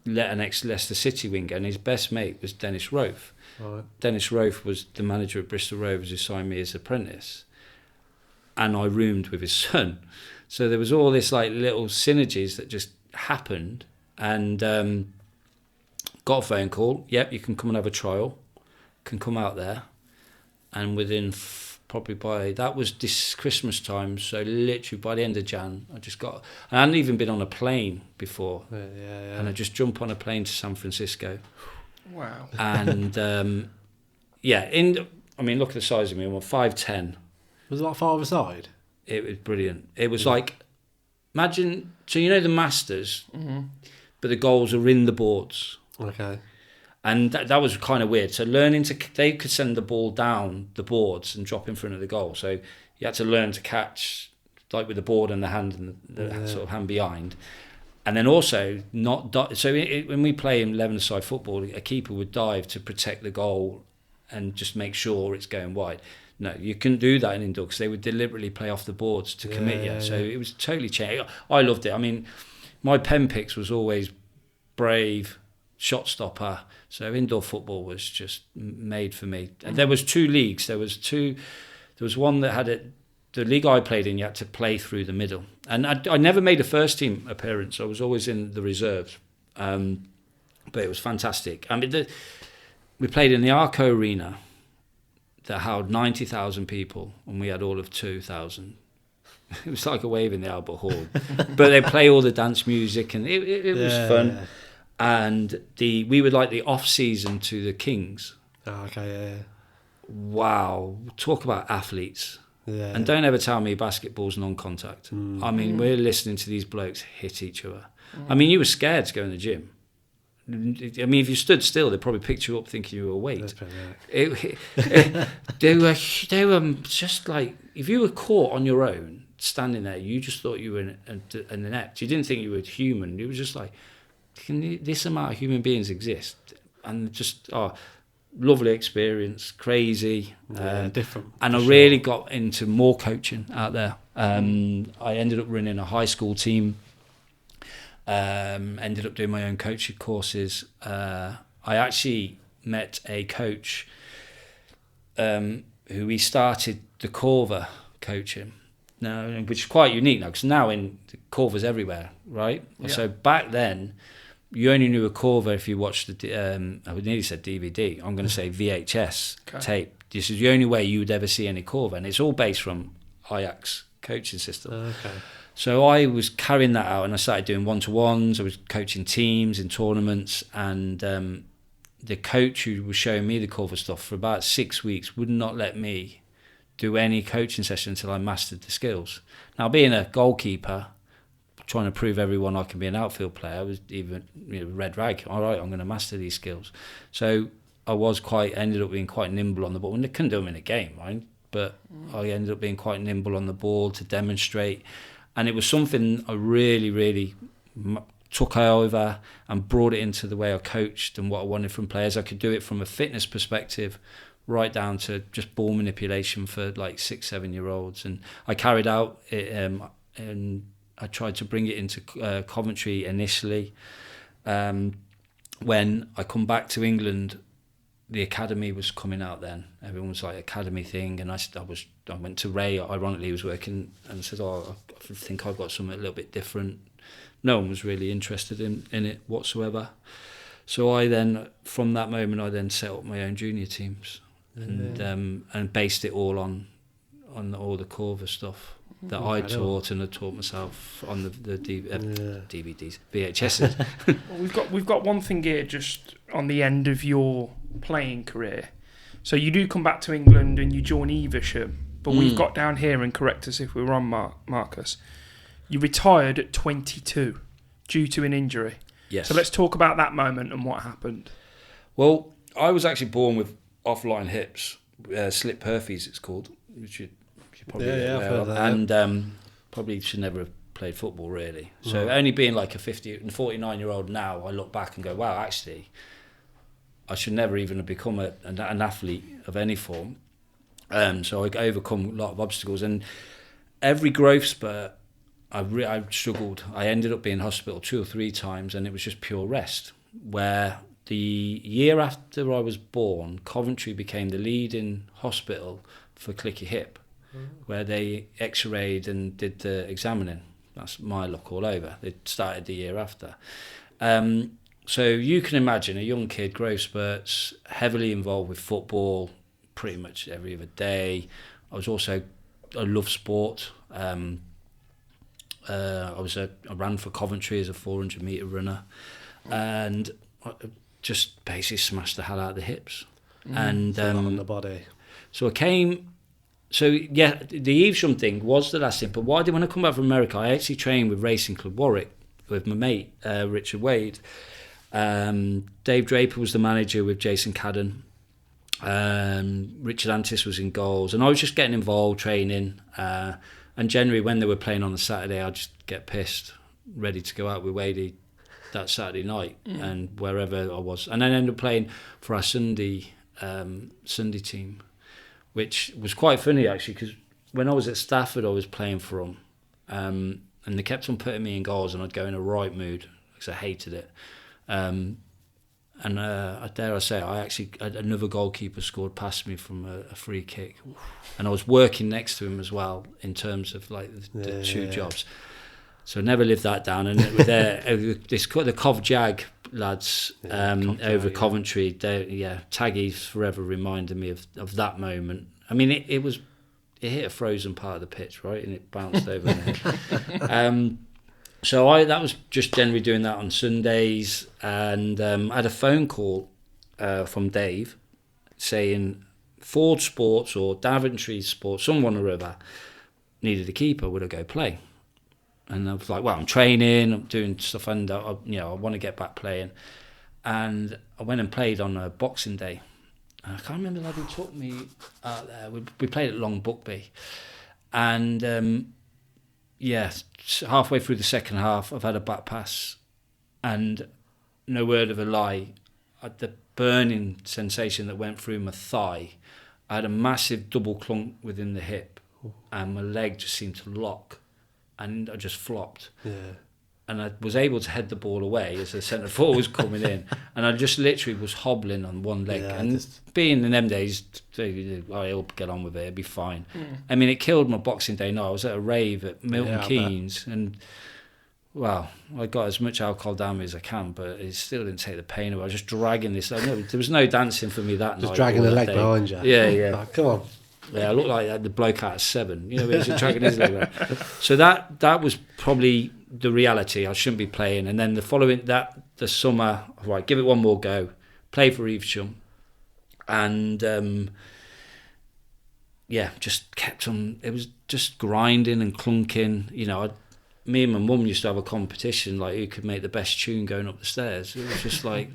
Speaker 3: an ex-Leicester City winger, and his best mate was Dennis Rofe. Right. Dennis Rofe was the manager at Bristol Rovers who signed me as apprentice, and I roomed with his son. So there was all this like little synergies that just happened, and got a phone call. Yep, you can come and have a trial. Can come out there, and within probably by that was this Christmas time, so literally by the end of Jan, I hadn't even been on a plane before, and I just jumped on a plane to San Francisco.
Speaker 2: Wow! And
Speaker 3: look at the size of me. I'm 5'10".
Speaker 1: Was it like 5-a-side?
Speaker 3: It was brilliant. It was like, imagine, so the Masters, but the goals are in the boards.
Speaker 1: Okay.
Speaker 3: And that was kind of weird. So they could send the ball down the boards and drop in front of the goal. So you had to learn to catch, like with the board and the hand and the sort of hand behind. And then also when we play in 11-a-side football, a keeper would dive to protect the goal and just make sure it's going wide. No, you couldn't do that in indoor because they would deliberately play off the boards to commit you. So it was totally changed. I loved it. I mean, my pen picks was always brave, shot stopper. So indoor football was just made for me. And there was 2 leagues. There was one that had the league I played in, you had to play through the middle. And I never made a first team appearance. I was always in the reserves. But it was fantastic. I mean, we played in the Arco Arena that held 90,000 people, and we had all of 2,000. It was like a wave in the Albert Hall. But they play all the dance music, and it was fun. Yeah. And we would like the off season to the Kings.
Speaker 1: Oh, okay, yeah.
Speaker 3: Wow, talk about athletes. Yeah. And don't ever tell me basketball's non-contact. I mean, we're listening to these blokes hit each other. I mean, you were scared to go in the gym. I mean, if you stood still, they'd probably pick you up thinking you were weight. They were just like, if you were caught on your own, standing there, you just thought you were in the net. You didn't think you were human. You were just like, can this amount of human beings exist? And just lovely experience, crazy,
Speaker 1: different.
Speaker 3: And I really got into more coaching out there. I ended up running a high school team Ended up doing my own coaching courses. I actually met a coach who he started the Corver coaching now, which is quite unique now, because now in Corvers everywhere, right? Yeah. So back then, you only knew a Corver if you watched the, I would nearly said DVD, I'm going to say VHS tape. This is the only way you would ever see any Corver, and it's all based from Ajax coaching system.
Speaker 1: Okay.
Speaker 3: So I was carrying that out, and I started doing one-to-ones. I was coaching teams in tournaments, and the coach who was showing me the Corver stuff for about 6 weeks would not let me do any coaching session until I mastered the skills. Now, being a goalkeeper, trying to prove everyone I can be an outfield player, I was even red rag. All right, I'm going to master these skills. So I ended up being quite nimble on the ball. And I couldn't do them in a game, right? But I ended up being quite nimble on the ball to demonstrate. And it was something I really, really took over and brought it into the way I coached and what I wanted from players. I could do it from a fitness perspective, right down to just ball manipulation for like 6-7 year olds. And I carried out it, and I tried to bring it into Coventry initially. When I come back to England, the academy was coming out then. Everyone was like, academy thing. And I went to Ray, ironically, he was working, and said, I think I've got something a little bit different. No one was really interested in it whatsoever. So I then, from that moment, I then set up my own junior teams. And based it all on all the Corver stuff that I taught, and I taught myself on the DVDs, VHSs.
Speaker 2: Well, we've got one thing here just on the end of your playing career. So you do come back to England and you join Everton, but we've got down here, and correct us if we're wrong, Marcus, you retired at 22 due to an injury.
Speaker 3: Yes.
Speaker 2: So let's talk about that moment and what happened.
Speaker 3: Well, I was actually born with offline hips, slip herpes it's called, which you probably
Speaker 1: I've heard that.
Speaker 3: And probably should never have played football really. So only being like a 49-year-old now, I look back and go, wow, actually I should never even have become an athlete of any form. So I overcome a lot of obstacles, and every growth spurt I struggled. I ended up being in hospital 2 or 3 times, and it was just pure rest. Where the year after I was born, Coventry became the leading hospital for clicky hip, where they x-rayed and did the examining. That's my luck all over. They started the year after. So you can imagine a young kid, growth spurts, heavily involved with football pretty much every other day. I love sport. I ran for Coventry as a 400 metre runner, and I just basically smashed the hell out of the hips. And
Speaker 1: on the body.
Speaker 3: So I came. So yeah, the Evesham thing was the last thing. But why did when I come back from America, I actually trained with Racing Club Warwick with my mate Richard Wade. Dave Draper was the manager with Jason Cadden. Richard Antis was in goals, and I was just getting involved, training. And generally, when they were playing on a Saturday, I'd just get pissed, ready to go out with Wadey that Saturday night and wherever I was. And then I ended up playing for our Sunday team, which was quite funny actually, because when I was at Stafford, I was playing for them, and they kept on putting me in goals, and I'd go in a right mood because I hated it. And dare I say, another goalkeeper scored past me from a free kick, and I was working next to him as well in terms of like the two jobs. So I never lived that down. And the Cov Jag lads over Coventry, Taggy's forever reminded me of that moment. I mean, it hit a frozen part of the pitch, right, and it bounced over my head. So that was just generally doing that on Sundays, and I had a phone call from Dave saying Ford Sports or Daventry Sports, someone or other, needed a keeper. Would I go play? And I was like, well, I'm training, I'm doing stuff, and I want to get back playing. And I went and played on a Boxing Day. And I can't remember the lad who took me out there. We played at Long Buckby, and halfway through the second half, I've had a back pass, and no word of a lie, the burning sensation that went through my thigh, I had a massive double clunk within the hip, and my leg just seemed to lock, and I just flopped.
Speaker 1: Yeah.
Speaker 3: and I was able to head the ball away as the centre forward was coming in, and I just literally was hobbling on one leg. And being in them days, I'll get on with it, it'll be fine. I mean, it killed my Boxing Day night. I was at a rave at Milton Keynes, and well, I got as much alcohol down me as I can, but it still didn't take the pain away. I was just dragging this. There was no dancing for me that night.
Speaker 1: Just dragging the leg behind you.
Speaker 3: Yeah.
Speaker 1: Oh, come on.
Speaker 3: Yeah, I look like the bloke out of Seven. You know, he's dragging his leg around. So that was probably the reality. I shouldn't be playing. And then the summer, right, give it one more go. Play for Evesham. And just kept on. It was just grinding and clunking. You know, me and my mum used to have a competition, like who could make the best tune going up the stairs. It was just like,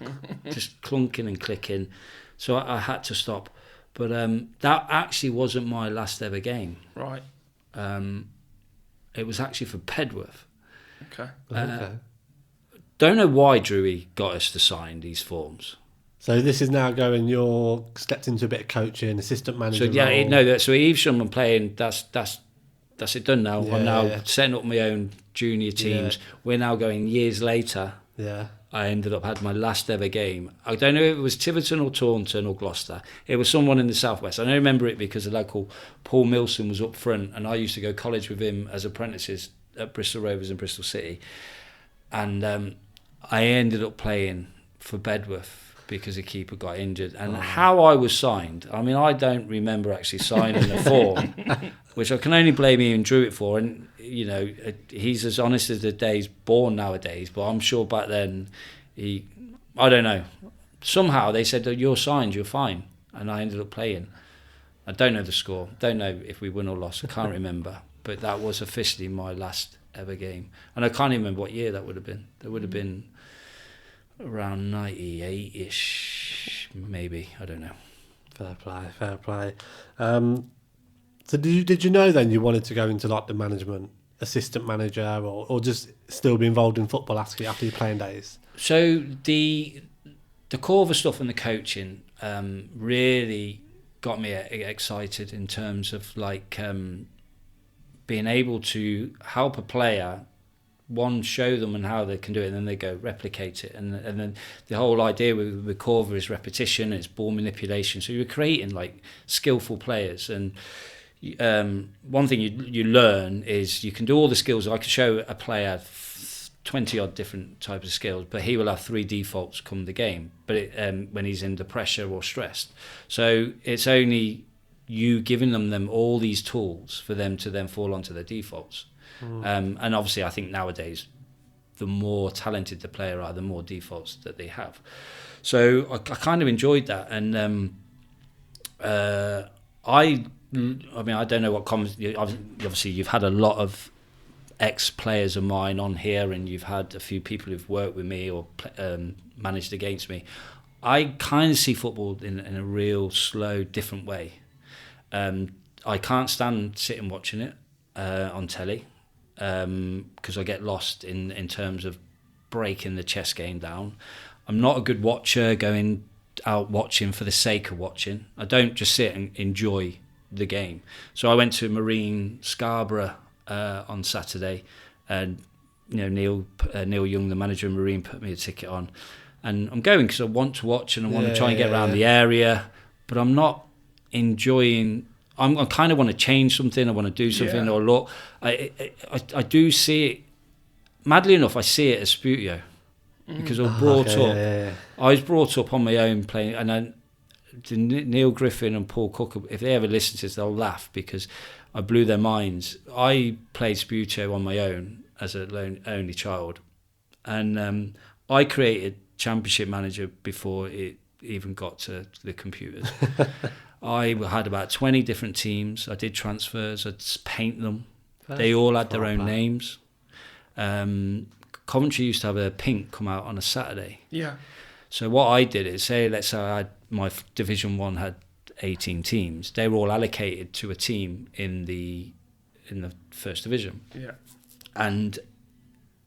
Speaker 3: just clunking and clicking. So I had to stop. But that actually wasn't my last ever game.
Speaker 2: Right.
Speaker 3: It was actually for Pedworth.
Speaker 2: Okay.
Speaker 3: Don't know why Drewy got us to sign these forms.
Speaker 1: So this is now going. You're stepped into a bit of coaching, assistant manager.
Speaker 3: So so Evesham I'm playing. That's it done now.
Speaker 1: Yeah,
Speaker 3: I'm now setting up my own junior teams. Yeah. We're now going years later.
Speaker 1: Yeah.
Speaker 3: I ended up had my last ever game. I don't know if it was Tiverton or Taunton or Gloucester. It was someone in the southwest. I don't remember it because a local Paul Milson was up front, and I used to go college with him as apprentices at Bristol Rovers in Bristol City. And I ended up playing for Bedworth because the keeper got injured. And how I was signed, I mean, I don't remember actually signing a form, which I can only blame Ian Drewitt for. And, you know, he's as honest as the day's born nowadays, but I'm sure back then I don't know. Somehow they said, you're signed, you're fine. And I ended up playing. I don't know the score. Don't know if we won or lost. I can't remember. But that was officially my last ever game. And I can't even remember what year that would have been. That would have been around 98-ish, maybe. I don't know.
Speaker 1: Fair play. So did you know then you wanted to go into like the management, assistant manager, or just still be involved in football after your playing days?
Speaker 3: So the core of the stuff and the coaching really got me excited in terms of like being able to help a player, one, show them and how they can do it, and then they go replicate it. And then the whole idea with Corva is repetition, it's ball manipulation. So you're creating like skillful players. And one thing you learn is you can do all the skills. I could show a player 20 odd different types of skills, but he will have 3 defaults come the game. But when he's under pressure or stressed, so it's only you giving them all these tools for them to then fall onto their defaults. And obviously, I think nowadays, the more talented the player are, the more defaults that they have. So I kind of enjoyed that, and I mean, I don't know what comments. Obviously, you've had a lot of ex-players of mine on here, and you've had a few people who've worked with me or managed against me. I kind of see football in a real slow, different way. I can't stand sitting watching it on telly because I get lost in terms of breaking the chess game down. I'm not a good watcher, going out watching for the sake of watching. I don't just sit and enjoy the game. So I went to Marine Scarborough on Saturday, and you know Neil Young, the manager of Marine, put me a ticket on, and I'm going because I want to watch and I want to try and get around the area, but I'm not enjoying. I kind of want to change something. I want to do something or look. I do see it. Madly enough, I see it as Sputio because I was brought up. I was brought up on my own playing, and then Neil Griffin and Paul Cook, if they ever listen to this, they'll laugh because I blew their minds. I played Sputio on my own as a only child, and I created Championship Manager before it even got to the computers. I had about 20 different teams. I did transfers. I'd paint them. They all had their own names. Coventry used to have a pink come out on a Saturday.
Speaker 2: Yeah.
Speaker 3: So what I did is let's say I had my Division 1 had 18 teams. They were all allocated to a team in the First Division.
Speaker 2: Yeah.
Speaker 3: And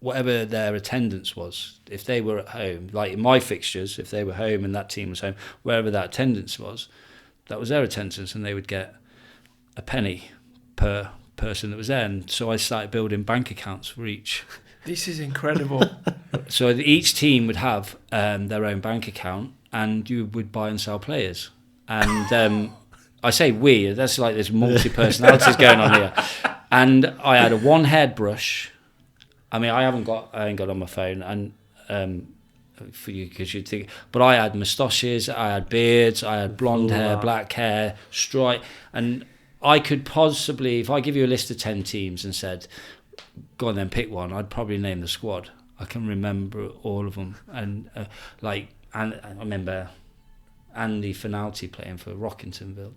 Speaker 3: whatever their attendance was, if they were at home, like in my fixtures, if they were home and that team was home, wherever that attendance was, that was their attendance, and they would get a penny per person that was there. And so I started building bank accounts for each
Speaker 2: This is incredible.
Speaker 3: So each team would have their own bank account, and you would buy and sell players. And I say we, that's like there's multi-personalities going on here. And I had a one-haired brush. I mean, I ain't got it on my phone, and for you, because you'd think, but I had moustaches, I had beards, I had blonde hair, black hair, stripe, and I could possibly, if I give you a list of 10 teams and said, go on then, pick one, I'd probably name the squad. I can remember all of them, and and I remember Andy Finalti playing for Rockingtonville.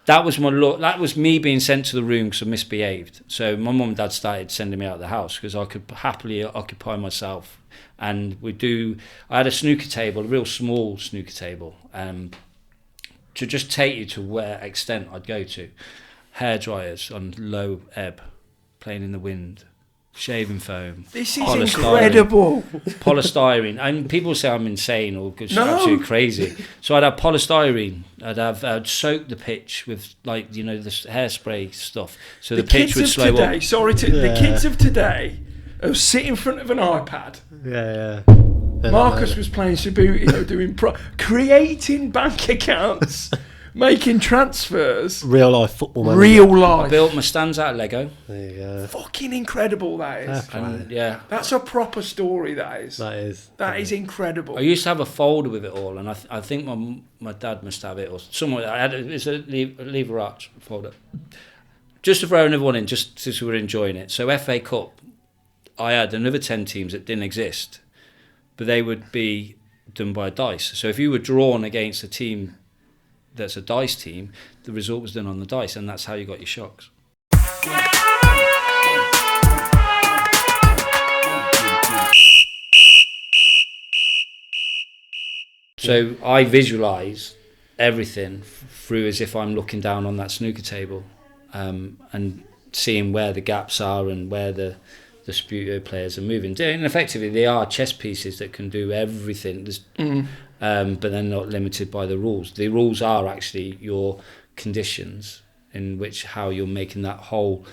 Speaker 3: That was my look. That was me being sent to the room because I misbehaved. So my mum and dad started sending me out of the house because I could happily occupy myself. And I had a snooker table, a real small snooker table, to just take you to where extent I'd go to. Hair dryers on low ebb, playing in the wind, shaving foam.
Speaker 2: This is incredible.
Speaker 3: Polystyrene. And people say I'm insane or absolutely crazy. So I'd have polystyrene. I'd soak the pitch with the hairspray stuff. So the pitch would slow up.
Speaker 2: The kids of today are sit in front of an iPad.
Speaker 1: Yeah.
Speaker 2: Marcus was playing Subbuteo, doing creating bank accounts. Making transfers.
Speaker 1: Real life football manager.
Speaker 2: Real life.
Speaker 3: I built my stands out of Lego.
Speaker 1: There you go.
Speaker 2: Fucking incredible, that is.
Speaker 3: And, yeah.
Speaker 2: That's a proper story, that is.
Speaker 1: That
Speaker 2: is incredible.
Speaker 3: I used to have a folder with it all, and I think my dad must have it, or somewhere. It's a lever arch folder. Just to throw another one in, just since we were enjoying it. So FA Cup, I had another 10 teams that didn't exist, but they would be done by dice. So if you were drawn against a team that's a dice team, the result was done on the dice, and that's how you got your shocks. So I visualise everything through as if I'm looking down on that snooker table, and seeing where the gaps are and where the Subbuteo players are moving. And effectively, they are chess pieces that can do everything. But they're not limited by the rules. The rules are actually your conditions in which how you're making that whole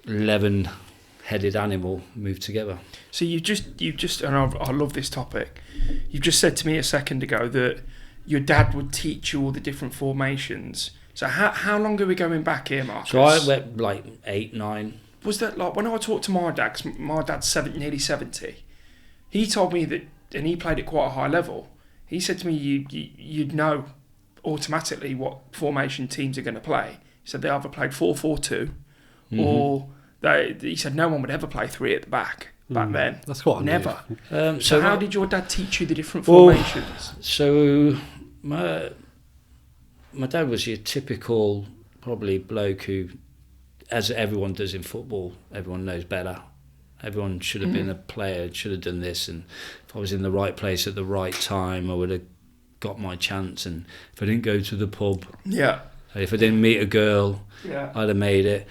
Speaker 3: 11-headed animal move together. So
Speaker 2: you just, and I love this topic. You just said to me a second ago that your dad would teach you all the different formations. So how long are we going back here, Marcus?
Speaker 3: So I went like 8, 9.
Speaker 2: Was that like when I talked to my dad? 'Cause my dad's nearly 70. He told me that. And he played at quite a high level. He said to me, you'd know automatically what formation teams are going to play. He said they either played 4-4-2, or he said no one would ever play 3 at the back then.
Speaker 1: That's what I
Speaker 2: never.
Speaker 3: So
Speaker 2: how did your dad teach you the different formations?
Speaker 3: So my dad was your typical probably bloke who, as everyone does in football, everyone knows better. Everyone should have been a player, should have done this, and if I was in the right place at the right time, I would have got my chance. And if I didn't go to the pub, if I didn't meet a girl, I'd have made it.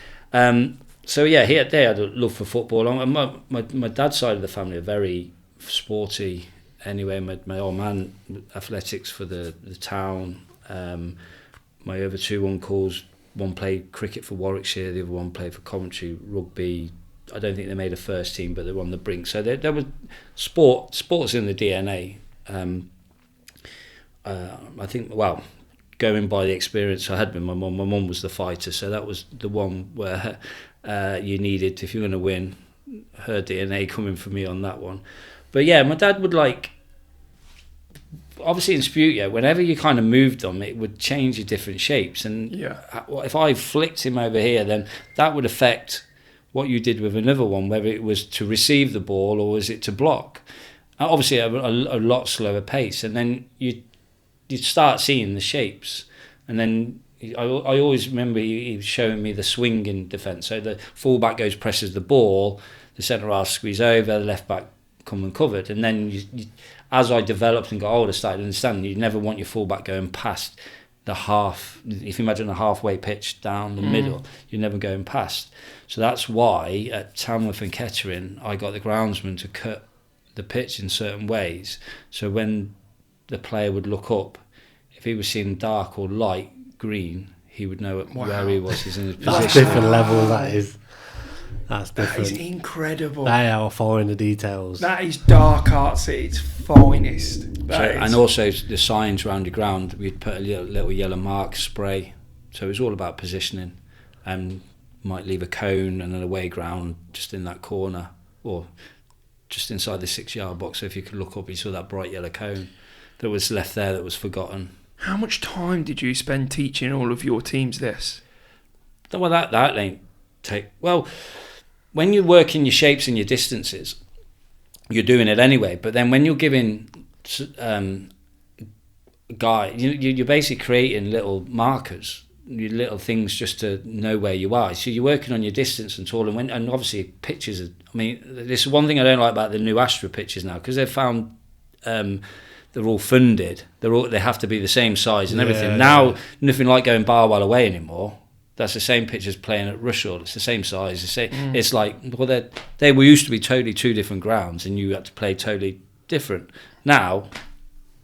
Speaker 3: So yeah, they had a love for football. My dad's side of the family are very sporty. Anyway, my old man, athletics for the town. My other 2 uncles, one played cricket for Warwickshire, the other one played for Coventry, rugby. I don't think they made a first team, but they were on the brink. So there was sports in the DNA. I think, going by the experience I had with my mum was the fighter, so that was the one where you needed, if you're going to win, her DNA coming from me on that one. But yeah, my dad would obviously in Subbuteo, whenever you kind of moved them, it would change your different shapes. And if I flicked him over here, then that would affect what you did with another one, whether it was to receive the ball or was it to block. Obviously a lot slower pace, and then you'd start seeing the shapes. And then I always remember he was showing me the swing in defence. So the full-back goes, presses the ball, the centre-half squeeze over, the left-back come uncovered. And then as I developed and got older, I started to understand you never want your full-back going past the half. If you imagine a halfway pitch down the middle, you're never going past. So that's why at Tamworth and Kettering, I got the groundsman to cut the pitch in certain ways. So when the player would look up, if he was seeing dark or light green, he would know where he was. He's in his position.
Speaker 1: That's a different level, that is. That's different.
Speaker 2: That is incredible.
Speaker 1: They are following the details.
Speaker 2: That is dark arts at its finest.
Speaker 3: And also the signs around the ground, we'd put a little yellow mark spray. So it was all about positioning, and might leave a cone and an away ground just in that corner, or just inside the 6-yard box. So if you could look up, you saw that bright yellow cone that was left there that was forgotten.
Speaker 2: How much time did you spend teaching all of your teams this?
Speaker 3: Well, that ain't take... Well, when you're working your shapes and your distances, you're doing it anyway. But then when you're giving you're basically creating little markers, your little things just to know where you are. So you're working on your distance and all, and obviously pictures. I mean, this is one thing I don't like about the new Astra pictures now, because they've found they're all funded. They have to be the same size and everything. Now, nothing like going Barwell away anymore. That's the same pitch as playing at Rushall. It's the same size. It's like, well, they were used to be totally two different grounds, and you had to play totally different. Now,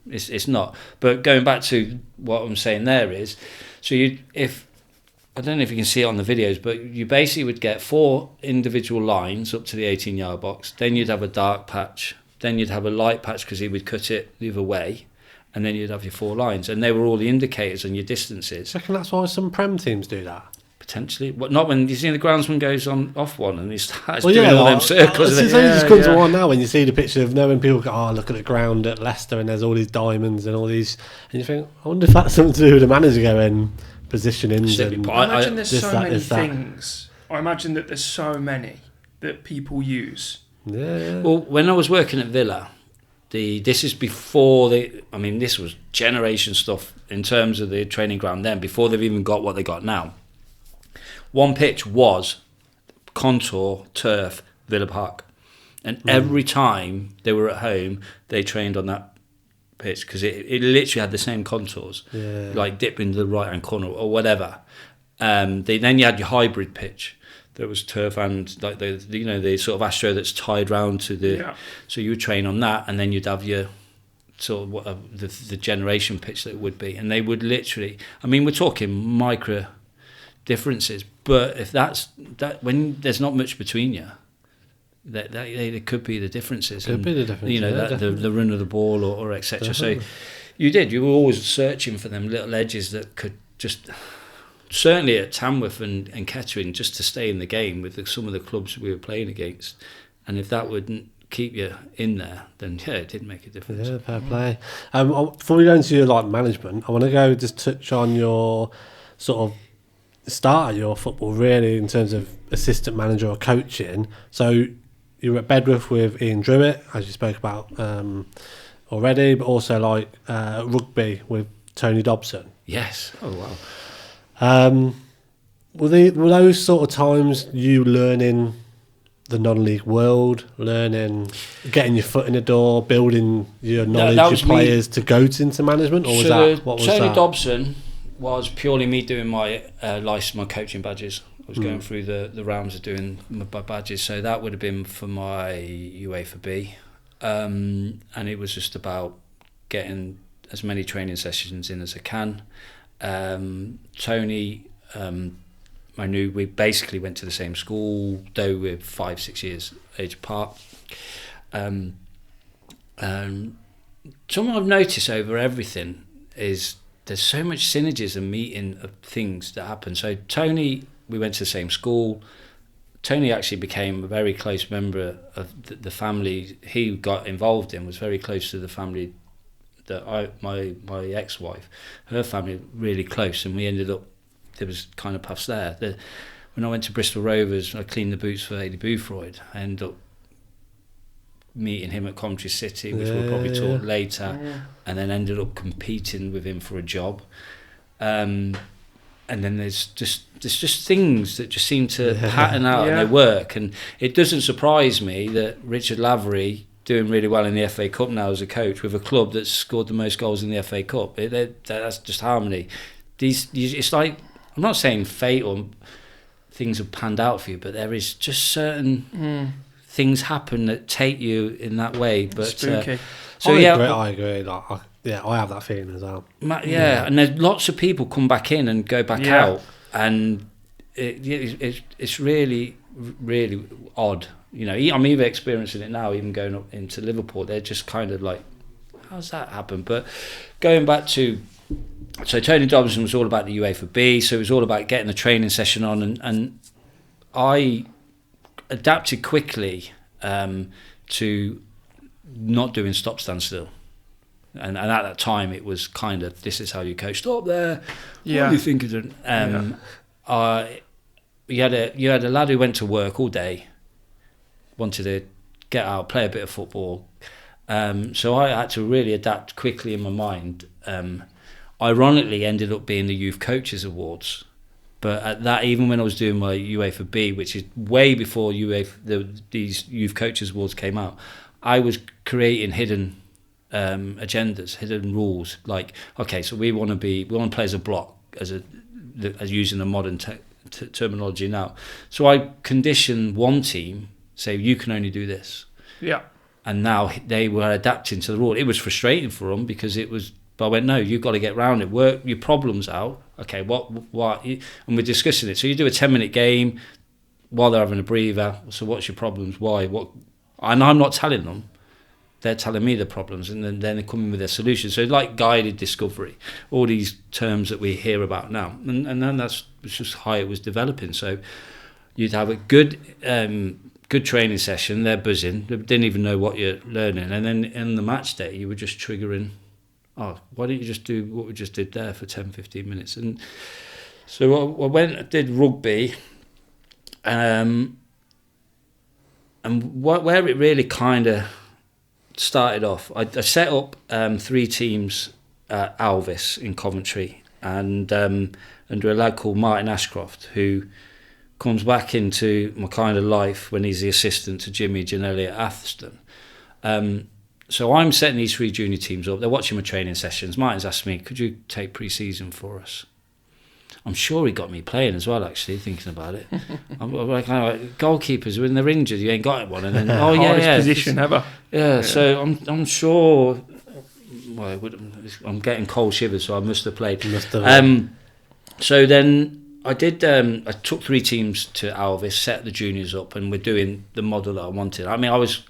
Speaker 3: it's not. But going back to what I'm saying there is, so I don't know if you can see it on the videos, but you basically would get 4 individual lines up to the 18-yard box. Then you'd have a dark patch. Then you'd have a light patch because he would cut it the other way. And then you'd have your 4 lines, and they were all the indicators on your distances.
Speaker 1: I reckon that's why some Prem teams do that.
Speaker 3: Potentially, but not when you see the groundsman goes off one and he starts doing all them circles.
Speaker 1: It just comes to one now when you see the picture of knowing people go, oh, look at the ground at Leicester and there's all these diamonds and all these, and you think, I wonder if that's something to do with the manager going positionings.
Speaker 2: I imagine there's so many things. I imagine that there's so many that people use.
Speaker 1: Yeah.
Speaker 3: Well, when I was working at Villa. This is before this was generation stuff in terms of the training ground then, before they've even got what they got now. One pitch was contour, turf, Villa Park. And every time they were at home, they trained on that pitch because it literally had the same contours, like dip into the right-hand corner or whatever. Then you had your hybrid pitch. There was turf and like the sort of Astro that's tied round to the. So you would train on that, and then you'd have your sort of the generation pitch that it would be, and they would literally. I mean, we're talking micro differences, but if that's that when there's not much between you, that they could be the differences.
Speaker 1: Could be the differences.
Speaker 3: The run of the ball or etc. So you were always searching for them little edges that could just. Certainly at Tamworth and Kettering, just to stay in the game with some of the clubs we were playing against, and if that wouldn't keep you in there, then it did make a difference.
Speaker 1: Yeah, fair play. Before we go into your management, I want to go just touch on your sort of start of your football, really, in terms of assistant manager or coaching. So you were at Bedworth with Ian Druitt, as you spoke about already, but also rugby with Tony Dobson.
Speaker 3: Yes. Oh wow.
Speaker 1: Were those sort of times you learning the non-league world, getting your foot in the door, building your knowledge of players to go into management, or
Speaker 3: Tony Dobson was purely me doing my license, my coaching badges. I was going through the rounds of doing my badges, so that would have been for my UEFA B, and it was just about getting as many training sessions in as I can. Tony, I knew we basically went to the same school, though we're 5-6 years age apart. Something I've noticed over everything is there's so much synergies and meeting of things that happen. So Tony, we went to the same school. Tony actually became a very close member of the family he got involved in, was very close to the family that my ex-wife, her family, really close, and we ended up, there was kind of paths there. When I went to Bristol Rovers, I cleaned the boots for Eddie Boothroyd. I ended up meeting him at Coventry City, which we'll probably talk later, and then ended up competing with him for a job. And then there's just things that just seem to pattern out and they work. And it doesn't surprise me that Richard Lavery, doing really well in the FA Cup now as a coach with a club that's scored the most goals in the FA Cup. That's just harmony. It's like, I'm not saying fate or things have panned out for you, but there is just certain things happen that take you in that way. But
Speaker 2: spooky.
Speaker 1: I agree. I have that feeling as well.
Speaker 3: And there's lots of people come back in and go back out, and it's really really odd. You know, I'm even experiencing it now, even going up into Liverpool. They're just kind of like, how's that happen? But going back to, so Tony Dobson was all about the UEFA B, so it was all about getting a training session on, and I adapted quickly to not doing stop, stand still. And at that time, it was kind of, this is how you coach. Stop there. Yeah. What do you think of it? You had a lad who went to work all day, wanted to get out, play a bit of football. So I had to really adapt quickly in my mind. Ironically, ended up being the Youth Coaches Awards. But at that, even when I was doing my UEFA B, which is way before these Youth Coaches Awards came out, I was creating hidden agendas, hidden rules. Like, okay, so we want to play as a block, as using the modern terminology now. So I conditioned one team, say you can only do this.
Speaker 2: Yeah.
Speaker 3: And now they were adapting to the rule. It was frustrating for them because it was. But I went, no, you've got to get around it. Work your problems out. Okay, what? And we're discussing it. So you do a 10-minute game while they're having a breather. So what's your problems? Why? What? And I'm not telling them. They're telling me the problems, and then they're coming with their solutions. So it's like guided discovery, all these terms that we hear about now. And then that's just how it was developing. So you'd have a good training session. They're buzzing. They didn't even know what you're learning. And then in the match day, you were just triggering, oh, why don't you just do what we just did there for 10, 15 minutes? And so I did rugby, and where it really kind of started off, I set up 3 teams at Alvis in Coventry, and under a lad called Martin Ashcroft, who comes back into my kind of life when he's the assistant to Jimmy Gianelli at Atherstone. So I'm setting these 3 junior teams up. They're watching my training sessions. Martin's asked me, could you take pre-season for us? I'm sure he got me playing as well, actually, thinking about it. I'm like, goalkeepers, when they're injured, you ain't got one. And then,
Speaker 2: hardest position ever.
Speaker 3: Yeah, so I'm sure. Well, I'm getting cold shivers, so I must have played. So then I did. I took 3 teams to Alvis, set the juniors up, and we're doing the model that I wanted. I mean, I was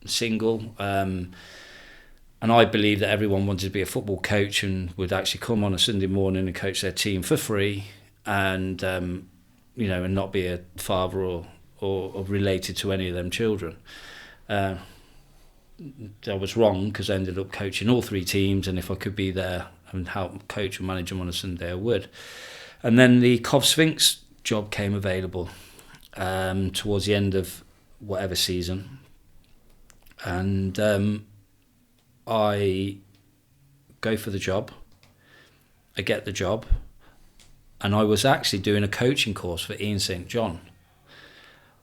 Speaker 3: single, and I believed that everyone wanted to be a football coach and would actually come on a Sunday morning and coach their team for free, and and not be a father or related to any of them children. I was wrong, because I ended up coaching all 3 teams, and if I could be there and help coach and manage them on a Sunday, I would. And then the Cov Sphinx job came available towards the end of whatever season, and I go for the job, I get the job, and I was actually doing a coaching course for Ian St John,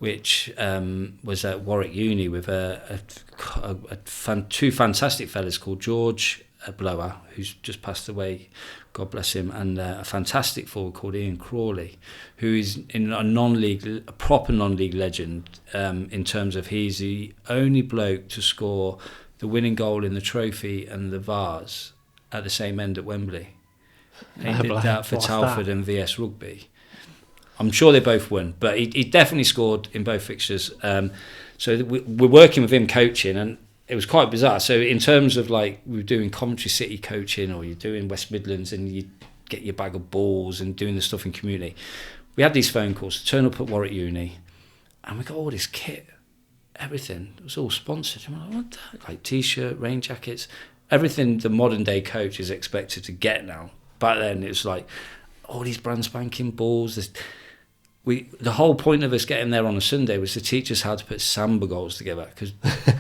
Speaker 3: which was at Warwick Uni with 2 fantastic fellas called George Blower, who's just passed away, God bless him, and a fantastic forward called Ian Crawley, who is in a proper non-league legend, in terms of he's the only bloke to score the winning goal in the trophy and the vase at the same end at Wembley. He did that for Telford and VS Rugby. I'm sure they both won, but he definitely scored in both fixtures. So we're working with him coaching, and it was quite bizarre. So in terms of, like, we were doing Coventry City coaching, or you're doing West Midlands, and you get your bag of balls and doing the stuff in community. We had these phone calls to turn up at Warwick Uni, and we got all this kit, everything. It was all sponsored. I'm like, what the? Like t-shirt, rain jackets, everything the modern day coach is expected to get now. Back then it was like all these brand spanking balls. The whole point of us getting there on a Sunday was to teach us how to put samba goals together, because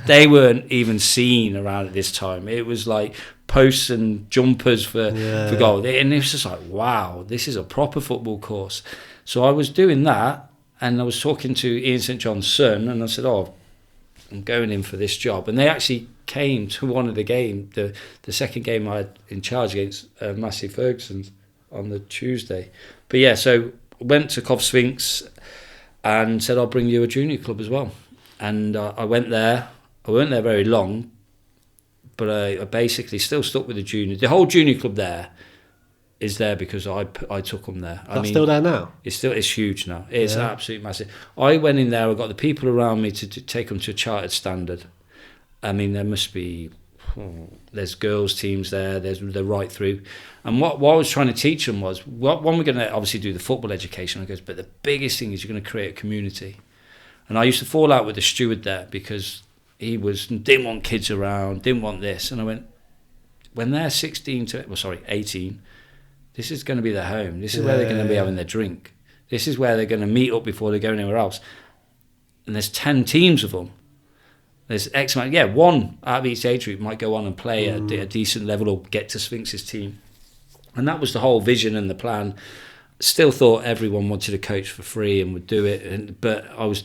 Speaker 3: they weren't even seen around at this time. It was like posts and jumpers for goal, and it was just like, wow, this is a proper football course. So I was doing that, and I was talking to Ian St John's son, and I said, I'm going in for this job. And they actually came to one of the games, the second game I had in charge against Massey Ferguson on the Tuesday. But yeah, so went to Cov Sphinx and said, I'll bring you a junior club as well. And I went there. I weren't there very long, but I basically still stuck with the junior. The whole junior club there is there because I took them there.
Speaker 1: That's still there now?
Speaker 3: It's huge now. It's absolutely massive. I went in there, I got the people around me to take them to a chartered standard. I mean, there must be, there's girls teams there, they're right through. And what I was trying to teach them was, one, we're going to obviously do the football education, I guess, but the biggest thing is you're going to create a community. And I used to fall out with the steward there because he didn't want kids around, didn't want this. And I went, when they're 18, this is going to be their home. This is where they're going to be having their drink. This is where they're going to meet up before they go anywhere else. And there's 10 teams of them. There's X amount. One out of each age group might go on and play at a decent level or get to Sphinx's team. And that was the whole vision and the plan. Still thought everyone wanted a coach for free and would do it. But I was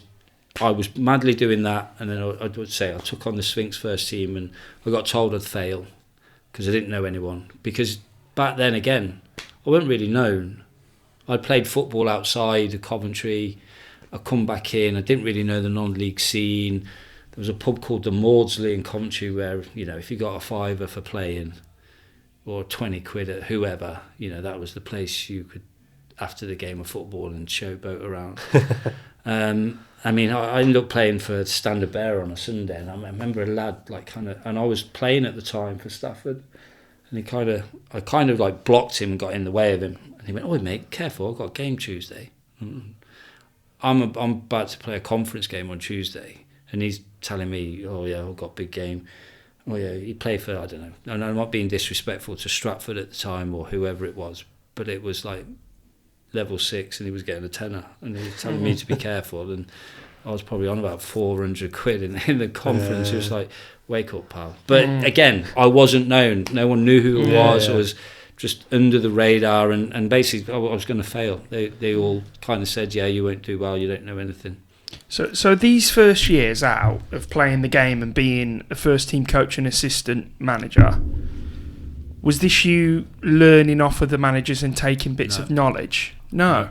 Speaker 3: madly doing that. And then I would say I took on the Sphinx first team and I got told I'd fail because I didn't know anyone. Because back then, again, I wasn't really known. I played football outside of Coventry. I come back in. I didn't really know the non-league scene. There was a pub called the Maudsley in Coventry where, if you got a fiver for playing or 20 quid at whoever, that was the place you could, after the game of football, and showboat around. I ended up playing for Standard Bearer on a Sunday, and I remember a lad and I was playing at the time for Stafford, and I kind of blocked him and got in the way of him, and he went, "Oh mate, careful, I've got a game Tuesday." I'm about to play a conference game on Tuesday, and he's telling me, "Oh yeah, I've got a big game." Oh yeah, he played for, I don't know. And I'm not being disrespectful to Stratford at the time or whoever it was, but it was like level 6 and he was getting a tenner and he was telling me to be careful, and I was probably on about 400 quid in the conference. It was like, wake up, pal. But again, I wasn't known. No one knew who I was. I was just under the radar, and basically I was going to fail. They all kind of said, yeah, you won't do well, you don't know anything.
Speaker 2: So these first years out of playing the game and being a first team coach and assistant manager, was this you learning off of the managers and taking bits of knowledge? No.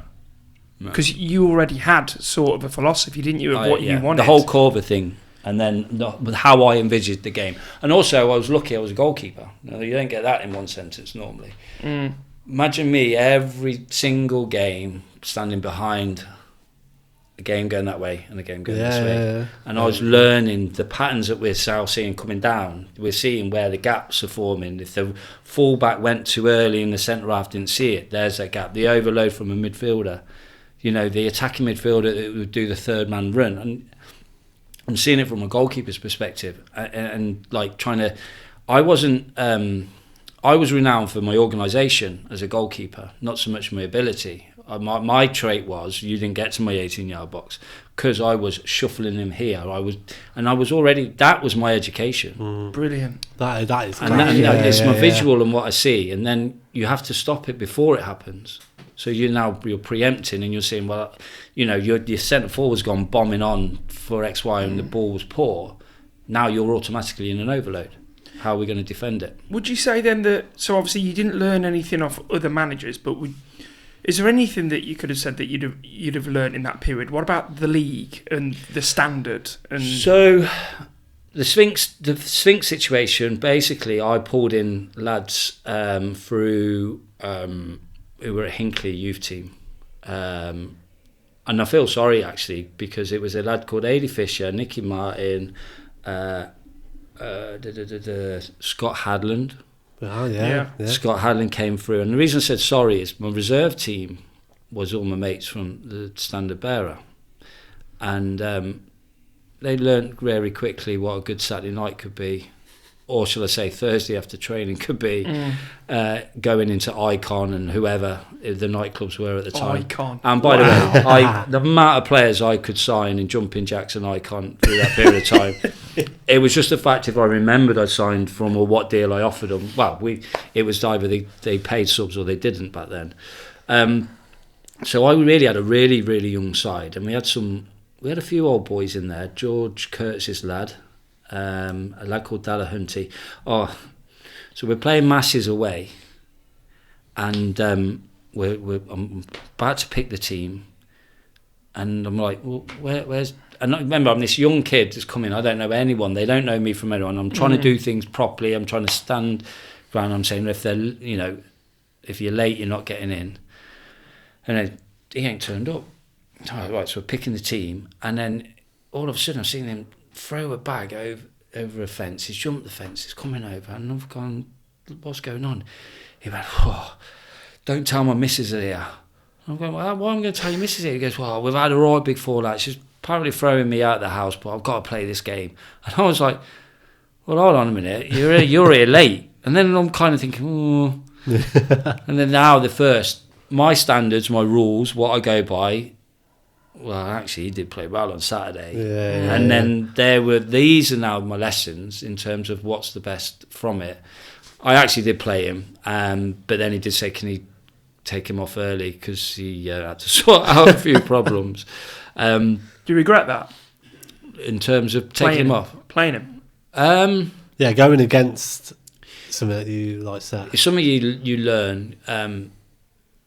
Speaker 2: Because you already had sort of a philosophy, didn't you, of what you wanted?
Speaker 3: The whole Corver thing, and then how I envisaged the game. And also, I was lucky I was a goalkeeper. You don't get that in one sentence normally. Imagine me every single game standing behind a game going that way and a game going this way. And I was learning the patterns that we're now seeing coming down. We're seeing where the gaps are forming. If the fullback went too early and the centre half didn't see it, there's that gap. The overload from a midfielder. The attacking midfielder that would do the third man run. And I'm seeing it from a goalkeeper's perspective. And trying to... I was renowned for my organisation as a goalkeeper, not so much my ability. My trait was you didn't get to my 18-yard box because I was shuffling him here. That was my education.
Speaker 2: Brilliant.
Speaker 1: That is great.
Speaker 3: And it's my visual and what I see, and then you have to stop it before it happens. So you're preempting and you're saying, well, your centre forward's gone bombing on for X, Y, and the ball was poor. Now you're automatically in an overload. How are we going to defend it?
Speaker 2: Would you say then that, so obviously you didn't learn anything off other managers, but is there anything that you could have said that you'd have learned in that period? What about the league and the standard?
Speaker 3: So the Sphinx situation, basically I pulled in lads through who were at Hinckley youth team. And I feel sorry actually, because it was a lad called Adi Fisher, Nicky Martin, Scott Hadland. Scott Hadland came through, and the reason I said sorry is my reserve team was all my mates from the Standard Bearer, and they learnt very quickly what a good Saturday night could be, or shall I say Thursday after training could be, going into Icon and whoever the nightclubs were at the time.
Speaker 2: Icon.
Speaker 3: And by the way, the amount of players I could sign in Jumping Jacks and Icon through that period of time, it was just the fact if I remembered I signed from or what deal I offered them. Well, it was either they paid subs or they didn't back then. So I really had a really, really young side, and we had a few old boys in there. George Curtis's lad, a lad called Dallahunty. So we're playing Masses away, and I'm about to pick the team, and I'm like, well, where's... And I remember I'm this young kid that's coming, I don't know anyone, they don't know me from anyone, I'm trying to do things properly, I'm trying to stand around, I'm saying if they're, if you're late, you're not getting in. And then he ain't turned up. Oh, right, so we're picking the team, and then all of a sudden I've seen him throw a bag over a fence. He's jumped the fence, he's coming over, and I've gone, what's going on? He went, don't tell my missus are here. I'm going, well, why am I going to tell your missus here? He goes, well, we've had a right big fallout. She's apparently throwing me out of the house, but I've got to play this game. And I was like, well, hold on a minute, you're here late. And then I'm kind of thinking, oh. And then now my standards, my rules, what I go by, well, actually, he did play well on Saturday. And then these are now my lessons in terms of what's the best from it. I actually did play him, but then he did say, can he take him off early, because he had to sort out a few problems.
Speaker 2: Do you regret that?
Speaker 3: In terms of taking him off?
Speaker 2: Playing him?
Speaker 1: Going against something that you like that.
Speaker 3: It's something you learn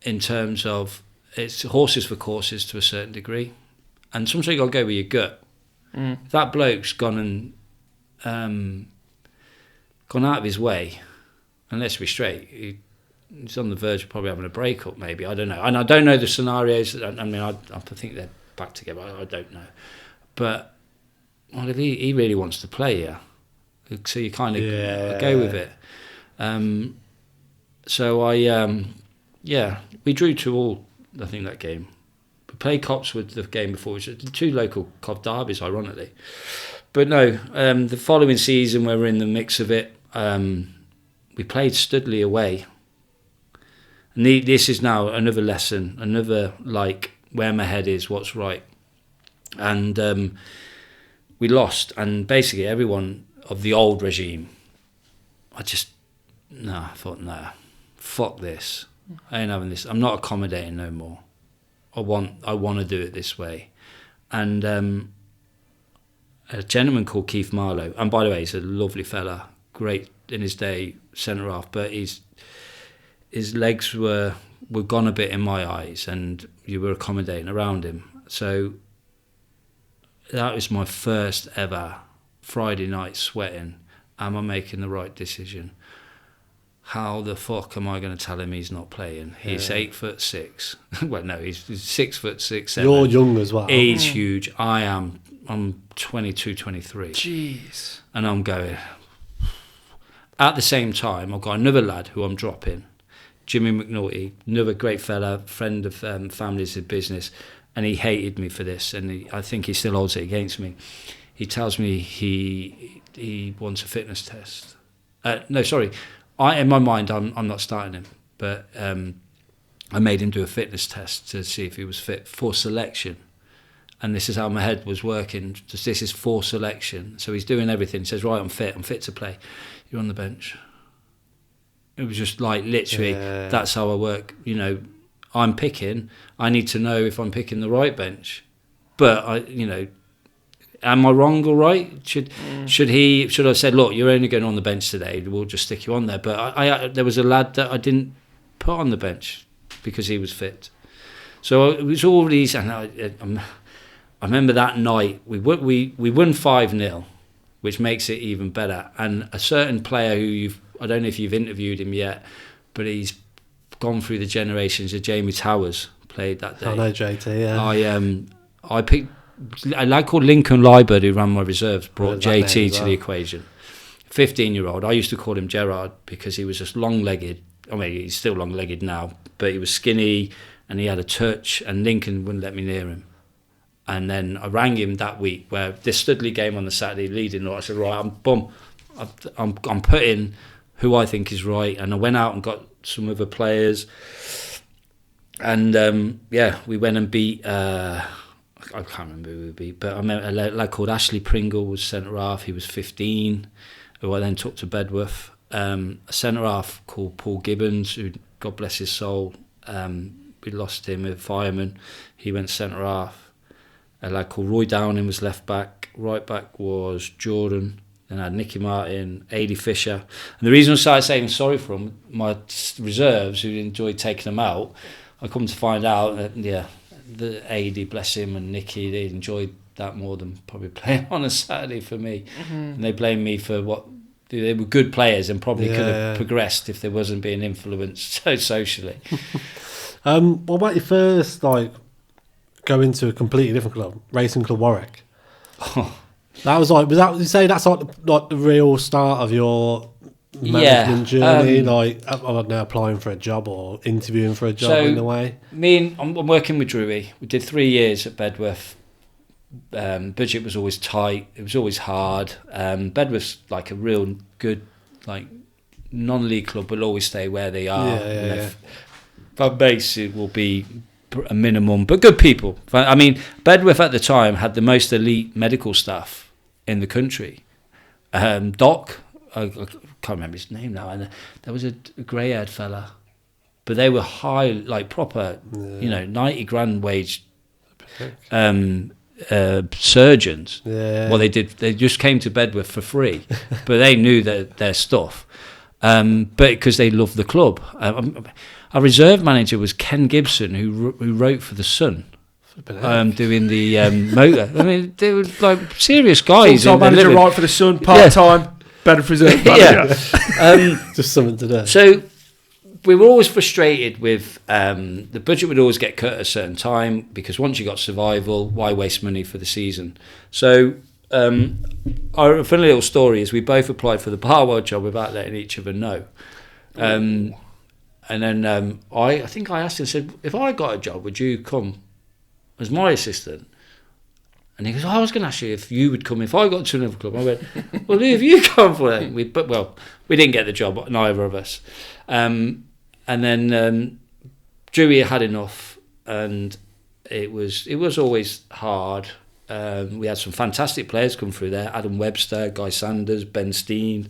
Speaker 3: in terms of, it's horses for courses to a certain degree, and sometimes you got to go with your gut. If that bloke's gone out of his way, and let's be straight, he's on the verge of probably having a breakup, maybe, I don't know, and I don't know the scenarios. I mean, I think they're back together, I don't know, but well, if he really wants to play here, so you kind of go with it. So we drew 2-2, I think, that game. We played Cotswood the game before, which was 2 local Cov derbies, ironically. But no, the following season we were in the mix of it. We played Studley away. And this is now another lesson, another, like, where my head is, what's right. And we lost, and basically everyone of the old regime, I thought, no, fuck this. I ain't having this. I'm not accommodating no more. I want to do it this way. And a gentleman called Keith Marlowe, and by the way, he's a lovely fella, great in his day, centre half, but his legs were gone a bit in my eyes, and you were accommodating around him. So that was my first ever Friday night sweating. Am I making the right decision? How the fuck am I going to tell him he's not playing? He's 8'6". Well, no, he's 6'6", 7".
Speaker 1: You're young as well.
Speaker 3: He's huge. I'm 22, 23.
Speaker 2: Jeez.
Speaker 3: And I'm going. At the same time, I've got another lad who I'm dropping, Jimmy McNulty, another great fella, friend of families of business, and he hated me for this, and I think he still holds it against me. He tells me he wants a fitness test. No, sorry. In my mind, I'm not starting him, but I made him do a fitness test to see if he was fit for selection. And this is how my head was working. This is for selection. So he's doing everything. He says, right, I'm fit to play. You're on the bench. It was just like, literally, that's how I work. You know, I'm picking. I need to know if I'm picking the right bench. But, am I wrong or right? Should I have said, look, you're only going on the bench today, we'll just stick you on there. But I there was a lad that I didn't put on the bench because he was fit. So it was all these, and I remember that night we won 5-0, which makes it even better. And a certain player who I don't know if you've interviewed him yet, but he's gone through the generations of Jamie Towers, played that day.
Speaker 1: I know JT, yeah.
Speaker 3: I picked a lad called Lincoln Liebert, who ran my reserves, brought JT to the equation. 15-year-old. I used to call him Gerard because he was just long-legged. I mean, he's still long-legged now, but he was skinny and he had a touch, and Lincoln wouldn't let me near him. And then I rang him that week, where this Studley game on the Saturday, leading. I said, right, I'm putting who I think is right. And I went out and got some other players. And we went and beat. I can't remember who we beat, but I met a lad called Ashley Pringle, was centre half. He was 15, who I then took to Bedworth. A centre half called Paul Gibbons, who, God bless his soul, we lost him, a fireman. He went centre half. A lad called Roy Downing was left back. Right back was Jordan. Then I had Nicky Martin, Adi Fisher. And the reason I started saying sorry for them, my reserves, who enjoyed taking them out, I come to find out that, the AD, bless him, and Nicky, they enjoyed that more than probably playing on a Saturday for me. Mm-hmm. And they blamed me for what They were good players and probably could have progressed if they wasn't being influenced so socially.
Speaker 1: What about your first go into a completely different club, Racing Club Warwick? That was you say that's like the real start of your management journey? I don't know, applying for a job or interviewing for a job in a way?
Speaker 3: I'm working with Drewy. We did 3 years at Bedworth. Budget was always tight. It was always hard. Bedworth's like a real good, like, non-league club will always stay where they are. Fan base, it will be a minimum, but good people. I mean, Bedworth at the time had the most elite medical staff in the country. Doc, I can't remember his name now, and there was a grey-haired fella, but they were high, like proper, 90 grand wage surgeons. Well, they just came to Bedworth for free, but they knew their stuff, but because they loved the club. Our reserve manager was Ken Gibson, who wrote for The Sun, doing the motor. I mean, they were like serious guys.
Speaker 2: Full-time manager, right for The Sun, part-time, better reserve manager.
Speaker 1: Just something to do.
Speaker 3: So we were always frustrated with the budget would always get cut at a certain time, because once you got survival, why waste money for the season? So our funny little story is we both applied for the Barwell job without letting each other know. And then I think I asked him, said, if I got a job, would you come as my assistant? And he goes, I was going to ask you if you would come if I got to another club. I went, well, who have you come for then? We didn't get the job, neither of us. And then Drewy had enough, and it was always hard. We had some fantastic players come through there: Adam Webster, Guy Sanders, Ben Steen,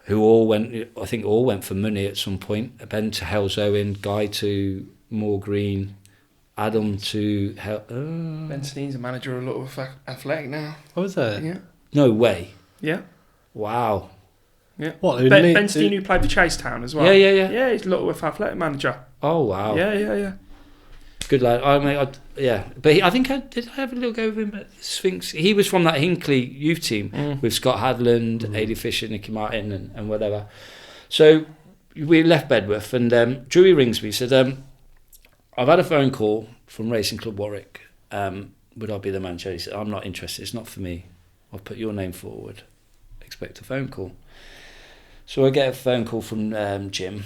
Speaker 3: who all went for money at some point. Ben to Hells Owen, Guy to Moor Green, Adam to
Speaker 2: Ben Steen's a manager of a lot of Athletic now.
Speaker 1: Oh, is that?
Speaker 2: Yeah.
Speaker 3: No way.
Speaker 2: Yeah.
Speaker 3: Wow.
Speaker 2: Yeah.
Speaker 1: What?
Speaker 2: Ben Steen, who played for Chase Town as well.
Speaker 3: Yeah.
Speaker 2: Yeah, he's a lot of Athletic manager.
Speaker 3: Oh wow.
Speaker 2: Yeah.
Speaker 3: Good lad. But I think I have a little go with him at Sphinx. He was from that Hinckley youth team with Scott Hadland, Ailey Fisher, Nicky Martin, and whatever. So we left Bedworth, and Drewy rings me. He said, I've had a phone call from Racing Club Warwick. Would I be the manager? He said, I'm not interested. It's not for me. I'll put your name forward. Expect a phone call. So I get a phone call from Jim,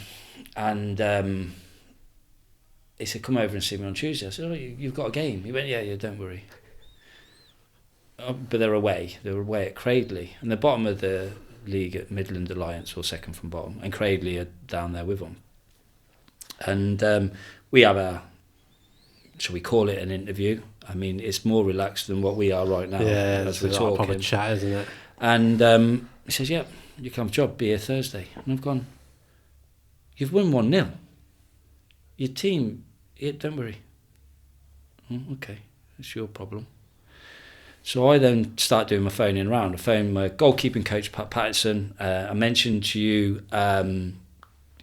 Speaker 3: and he said, come over and see me on Tuesday. I said, oh, you've got a game? He went, yeah, don't worry. But they're away. They're away at Cradley, and the bottom of the league at Midland Alliance, or second from bottom, and Cradley are down there with them. And we have shall we call it an interview? I mean, it's more relaxed than what we are right now.
Speaker 1: Yeah,
Speaker 3: as we're
Speaker 1: talking.
Speaker 3: talking.
Speaker 1: Proper chat, isn't it?
Speaker 3: And he says, yeah, you can have a job, be here Thursday. And I've gone, you've won 1-0. Your team, don't worry. Okay, it's your problem. So I then start doing my phoning around. I phone my goalkeeping coach, Pat Patterson. I mentioned to you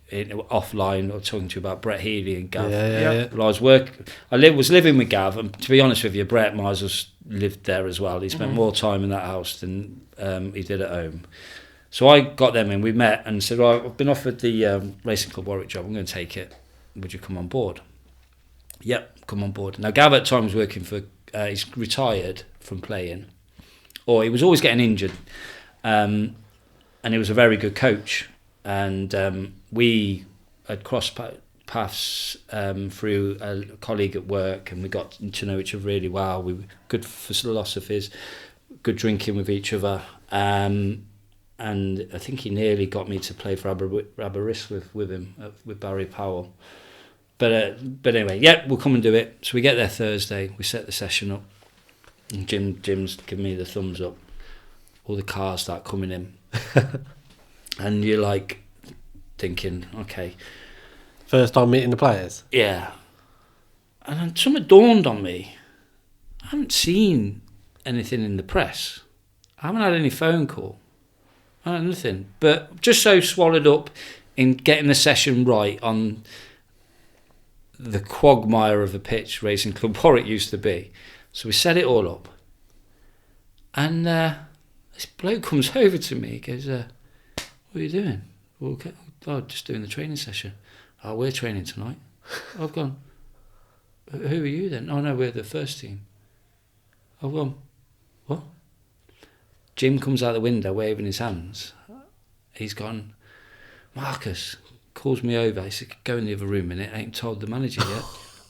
Speaker 3: offline, or talking to you about Brett Healy and Gav.
Speaker 1: Yeah.
Speaker 3: Well, I was living with Gav, and to be honest with you, Brett might as well lived there as well. He spent more time in that house than he did at home. So I got them in, we met and said, right, I've been offered the Racing Club Warwick job, I'm going to take it. Would you come on board? Yep, come on board. Now Gav at the time was working for, he's retired from playing, or he was always getting injured, and he was a very good coach. And we had crossed paths through a colleague at work, and we got to know each other really well. We were good for philosophies, good drinking with each other, and I think he nearly got me to play for Aberystwyth with him, with Barry Powell. But anyway, yeah, we'll come and do it. So we get there Thursday, we set the session up, and Jim's giving me the thumbs up. All the cars start coming in. And you're like thinking, okay.
Speaker 1: First time meeting the players?
Speaker 3: Yeah. And then something dawned on me. I haven't seen anything in the press. I haven't had any phone call. I don't know nothing. But just so swallowed up in getting the session right on the quagmire of a pitch Racing Club Warwick used to be. So we set it all up. And this bloke comes over to me, he goes, What are you doing? Well, okay. Oh, just doing the training session. Oh, we're training tonight. I've gone, who are you then? Oh no, we're the first team. I've gone, what? Jim comes out the window waving his hands. He's gone, Marcus, calls me over. He said, go in the other room a minute. I ain't told the manager yet.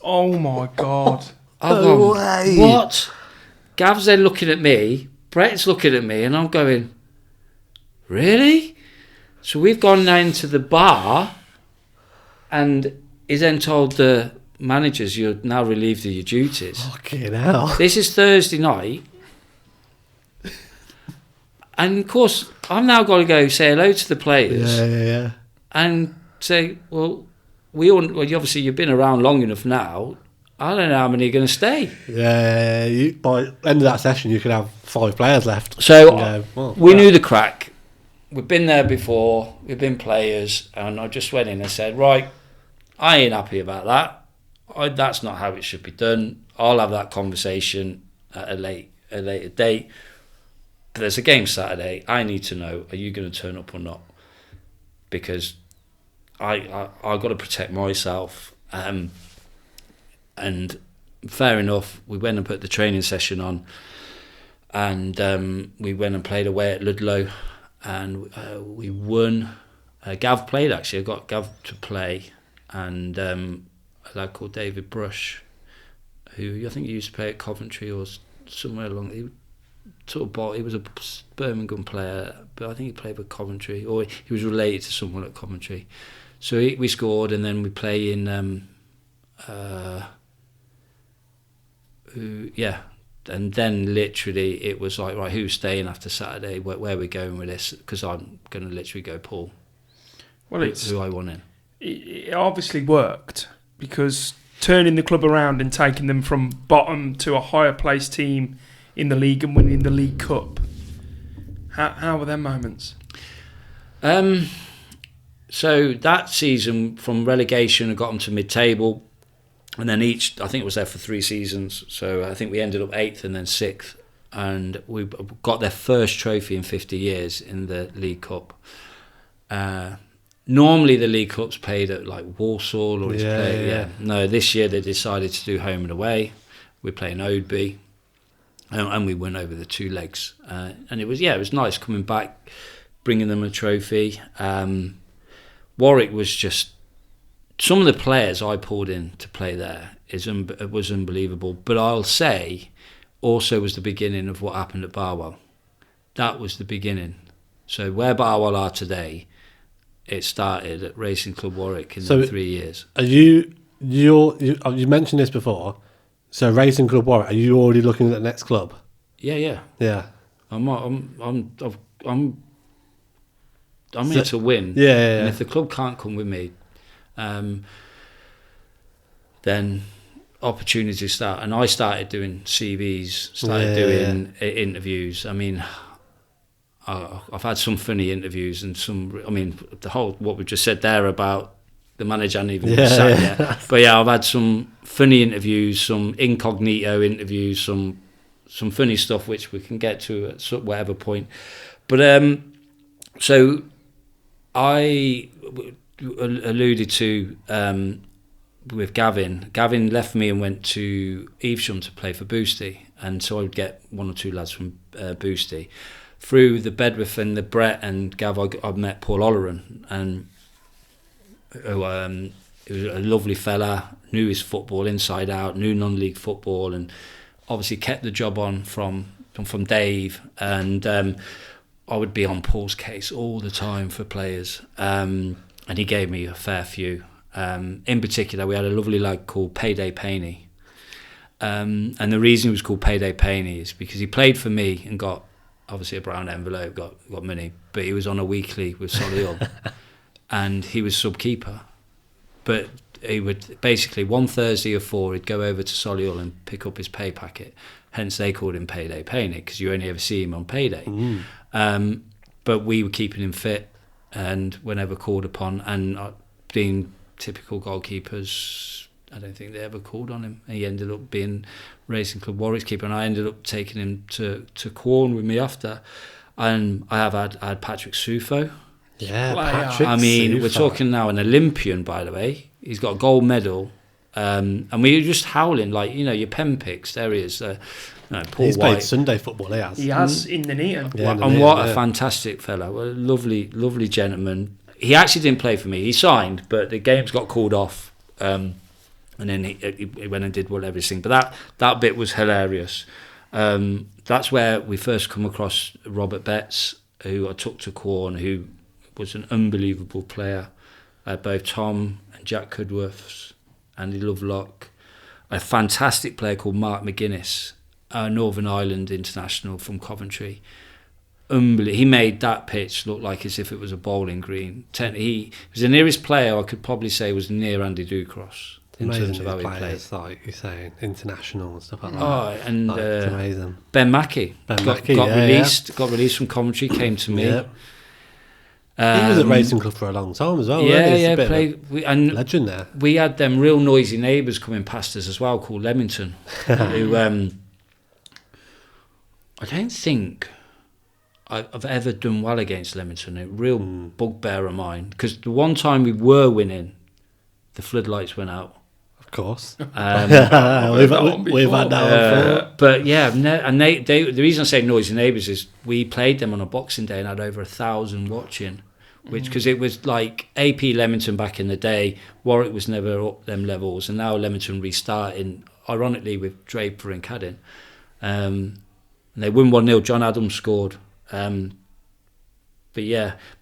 Speaker 2: Oh my God.
Speaker 3: I've gone, what? Gav's then looking at me, Brett's looking at me, and I'm going, really? So we've gone down to the bar, and he's then told the managers, you're now relieved of your duties.
Speaker 1: Fucking hell.
Speaker 3: This is Thursday night. And of course, I'm now got to go say hello to the players.
Speaker 1: Yeah.
Speaker 3: And say, well, obviously you've been around long enough now. I don't know how many are going to stay.
Speaker 1: Yeah. By the end of that session, you could have 5 players left.
Speaker 3: So we knew the crack. We've been there before. We've been players. And I just went in and said, right, I ain't happy about that. That's not how it should be done. I'll have that conversation at a later date. But there's a game Saturday. I need to know, are you going to turn up or not? Because I've got to protect myself. And fair enough, we went and put the training session on. And we went and played away at Ludlow. And we won. Gav played, actually. I got Gav to play. And a lad called David Brush, who I think he used to play at Coventry or somewhere along. He was a Birmingham player, but I think he played for Coventry, or he was related to someone at Coventry. So we scored, and then we play in and then literally it was like, right, who's staying after Saturday? Where are we going with this? Because I'm going to literally go Paul.
Speaker 2: Well,
Speaker 3: who I want in.
Speaker 2: It obviously worked, because turning the club around and taking them from bottom to a higher placed team in the league and winning the League Cup. How were them moments?
Speaker 3: So that season, from relegation, I got them to mid-table, and then I think it was there for 3 seasons. So I think we ended up 8th and then 6th, and we got their first trophy in 50 years in the League Cup. Normally the League Cup's played at like Walsall or No, this year they decided to do home and away. We're playing Oadby. And we went over the 2 legs, and it was nice coming back, bringing them a trophy. Warwick was just, some of the players I pulled in to play there was unbelievable. But I'll say, also was the beginning of what happened at Barwell. That was the beginning. So where Barwell are today, it started at Racing Club Warwick in 3 years.
Speaker 1: Are you mentioned this before? So Racing Club Warwick, are you already looking at the next club?
Speaker 3: Yeah. I'm here to win.
Speaker 1: Yeah.
Speaker 3: And if the club can't come with me, then opportunities start. And I started doing CVs, doing interviews. I mean, I've had some funny interviews and some. I mean, the whole what we just said there about the manager hadn't even been sat yet. But yeah, I've had some funny interviews, some incognito interviews, some funny stuff which we can get to at whatever point. But so I alluded to with Gavin. Gavin left me and went to Evesham to play for Boosty, and so I would get 1 or 2 lads from Boosty. Through the Bedworth and the Brett and Gav, I met Paul Oleran, and who he was a lovely fella, knew his football inside out, knew non-league football, and obviously kept the job on from Dave. And I would be on Paul's case all the time for players, and he gave me a fair few. In particular, we had a lovely lad called Payday Paney, and the reason he was called Payday Paney is because he played for me and got obviously a brown envelope, got money, but he was on a weekly with Solihull. And he was sub-keeper, but he would basically one Thursday or 4 he'd go over to Solihull and pick up his pay packet, hence they called him Payday Paney, because you only ever see him on payday. But we were keeping him fit, and whenever called upon, and being typical goalkeepers, I don't think they ever called on him. He ended up being Racing Club Warwick's keeper, and I ended up taking him to Quorn with me after. And I had Patrick Sufo,
Speaker 1: Yeah,
Speaker 2: player.
Speaker 1: Patrick.
Speaker 3: I mean, we're
Speaker 1: Sufa.
Speaker 3: talking now an Olympian, by the way. He's got a gold medal. And we were just howling, like, your pen picks. There he is. Paul
Speaker 1: He's
Speaker 3: White.
Speaker 1: played Sunday football, he has.
Speaker 2: He has in the Neaton.
Speaker 1: Yeah,
Speaker 3: And what a fantastic fellow. What a lovely, lovely gentleman. He actually didn't play for me. He signed, but the games got called off. And then he went and did everything. But that bit was hilarious. That's where we first come across Robert Betts, who I took to Quorn, who was an unbelievable player. Both Tom and Jack Cudworths, Andy Lovelock. A fantastic player called Mark McGuinness, Northern Ireland international from Coventry. He made that pitch look like as if it was a bowling green. He was the nearest player I could probably say was near Andy Ducross in terms of how he played.
Speaker 1: Like you're saying, international and stuff like that.
Speaker 3: Oh, and
Speaker 1: it's amazing.
Speaker 3: Ben Mackey got released from Coventry, came to me.
Speaker 1: Yeah. He was at Racing Club for a long time as well.
Speaker 3: And
Speaker 1: legend there.
Speaker 3: We had them real noisy neighbours coming past us as well, called Leamington, who I don't think I've ever done well against Leamington. A real bugbear of mine, because the one time we were winning, the floodlights went out.
Speaker 1: Of course.
Speaker 3: We've
Speaker 1: had that before.
Speaker 3: But yeah, and the reason I say noisy neighbours is we played them on a Boxing Day and had over 1,000 watching, because it was like AP Leamington back in the day. Warwick was never up them levels, and now Leamington restarting, ironically, with Draper and Cadden. And they won 1-0. John Adams scored. But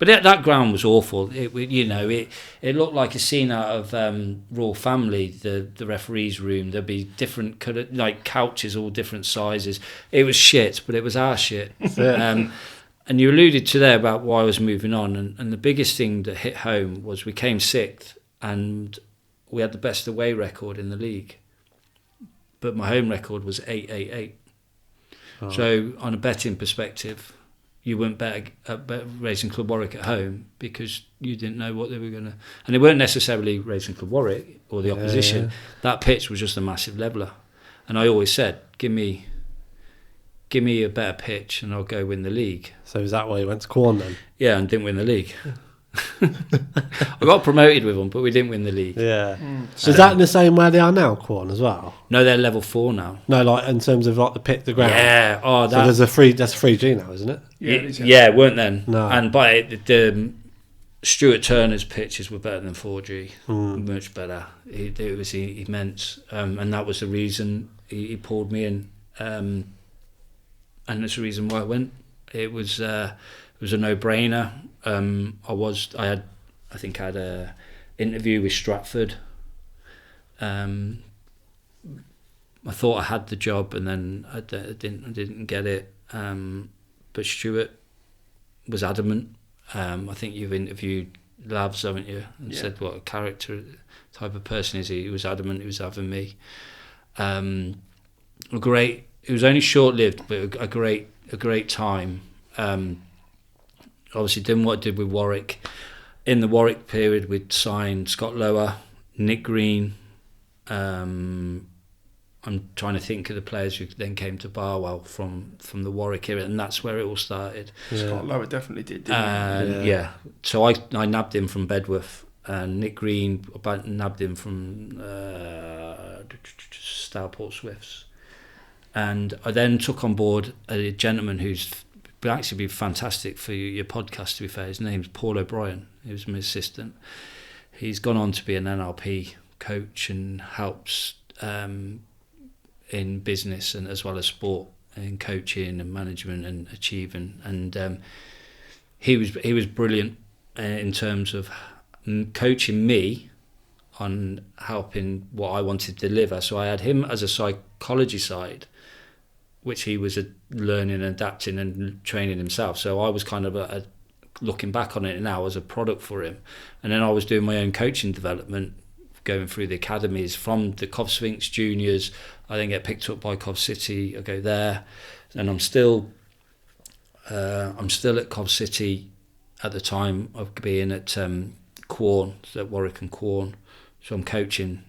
Speaker 3: that ground was awful. It looked like a scene out of Royal Family. The referee's room. There'd be different colour, like couches, all different sizes. It was shit, but it was our shit. And you alluded to there about why I was moving on, and the biggest thing that hit home was we came 6th, and we had the best away record in the league, but my home record was 8-8-8. Oh. So on a betting perspective, you weren't bet Racing Club Warwick at home because you didn't know what they were going to... And they weren't necessarily Racing Club Warwick or the opposition. Yeah. That pitch was just a massive leveller. And I always said, give me a better pitch and I'll go win the league.
Speaker 1: So is that why you went to Quorn then?
Speaker 3: Yeah, and didn't win the league. I got promoted with them, but we didn't win the league.
Speaker 1: Yeah. So is that in the same way they are now, Quorn, as well?
Speaker 3: No, they're level 4 now.
Speaker 1: No, like in terms of like the ground.
Speaker 3: Yeah. Oh,
Speaker 1: so that's 3G now, isn't it?
Speaker 3: Yeah, it weren't then.
Speaker 1: No.
Speaker 3: And by the Stuart Turner's pitches were better than 4G, much better. It was immense, and that was the reason he pulled me in, and that's the reason why I went. It was a no-brainer. I think I had a interview with Stratford. I thought I had the job, and then I didn't get it. But Stuart was adamant. I think you've interviewed Labs, haven't you? And said what a character type of person is he. He was adamant he was having me. Great. It was only short-lived, but a great time. Obviously did what I did with Warwick. In the Warwick period, we'd signed Scott Lower, Nick Green. I'm trying to think of the players who then came to Barwell from the Warwick era, and that's where it all started.
Speaker 2: Yeah. Scott Lower definitely did, didn't he?
Speaker 3: Yeah. So I nabbed him from Bedworth, and Nick Green nabbed him from Stourport Swifts. And I then took on board a gentleman who's would actually be fantastic for your podcast, to be fair. His name's Paul O'Brien. He was my assistant. He's gone on to be an NLP coach and helps in business and as well as sport, in coaching and management and achieving. And he was brilliant in terms of coaching me on helping what I wanted to deliver. So I had him as a psychology side, which he was learning, adapting and training himself. So I was kind of looking back on it now as a product for him. And then I was doing my own coaching development, going through the academies from the Coventry Sphinx juniors. I then get picked up by Cov City. I go there, and I'm still at Cov City at the time of being at Quorn, at Warwick and Quorn. So I'm coaching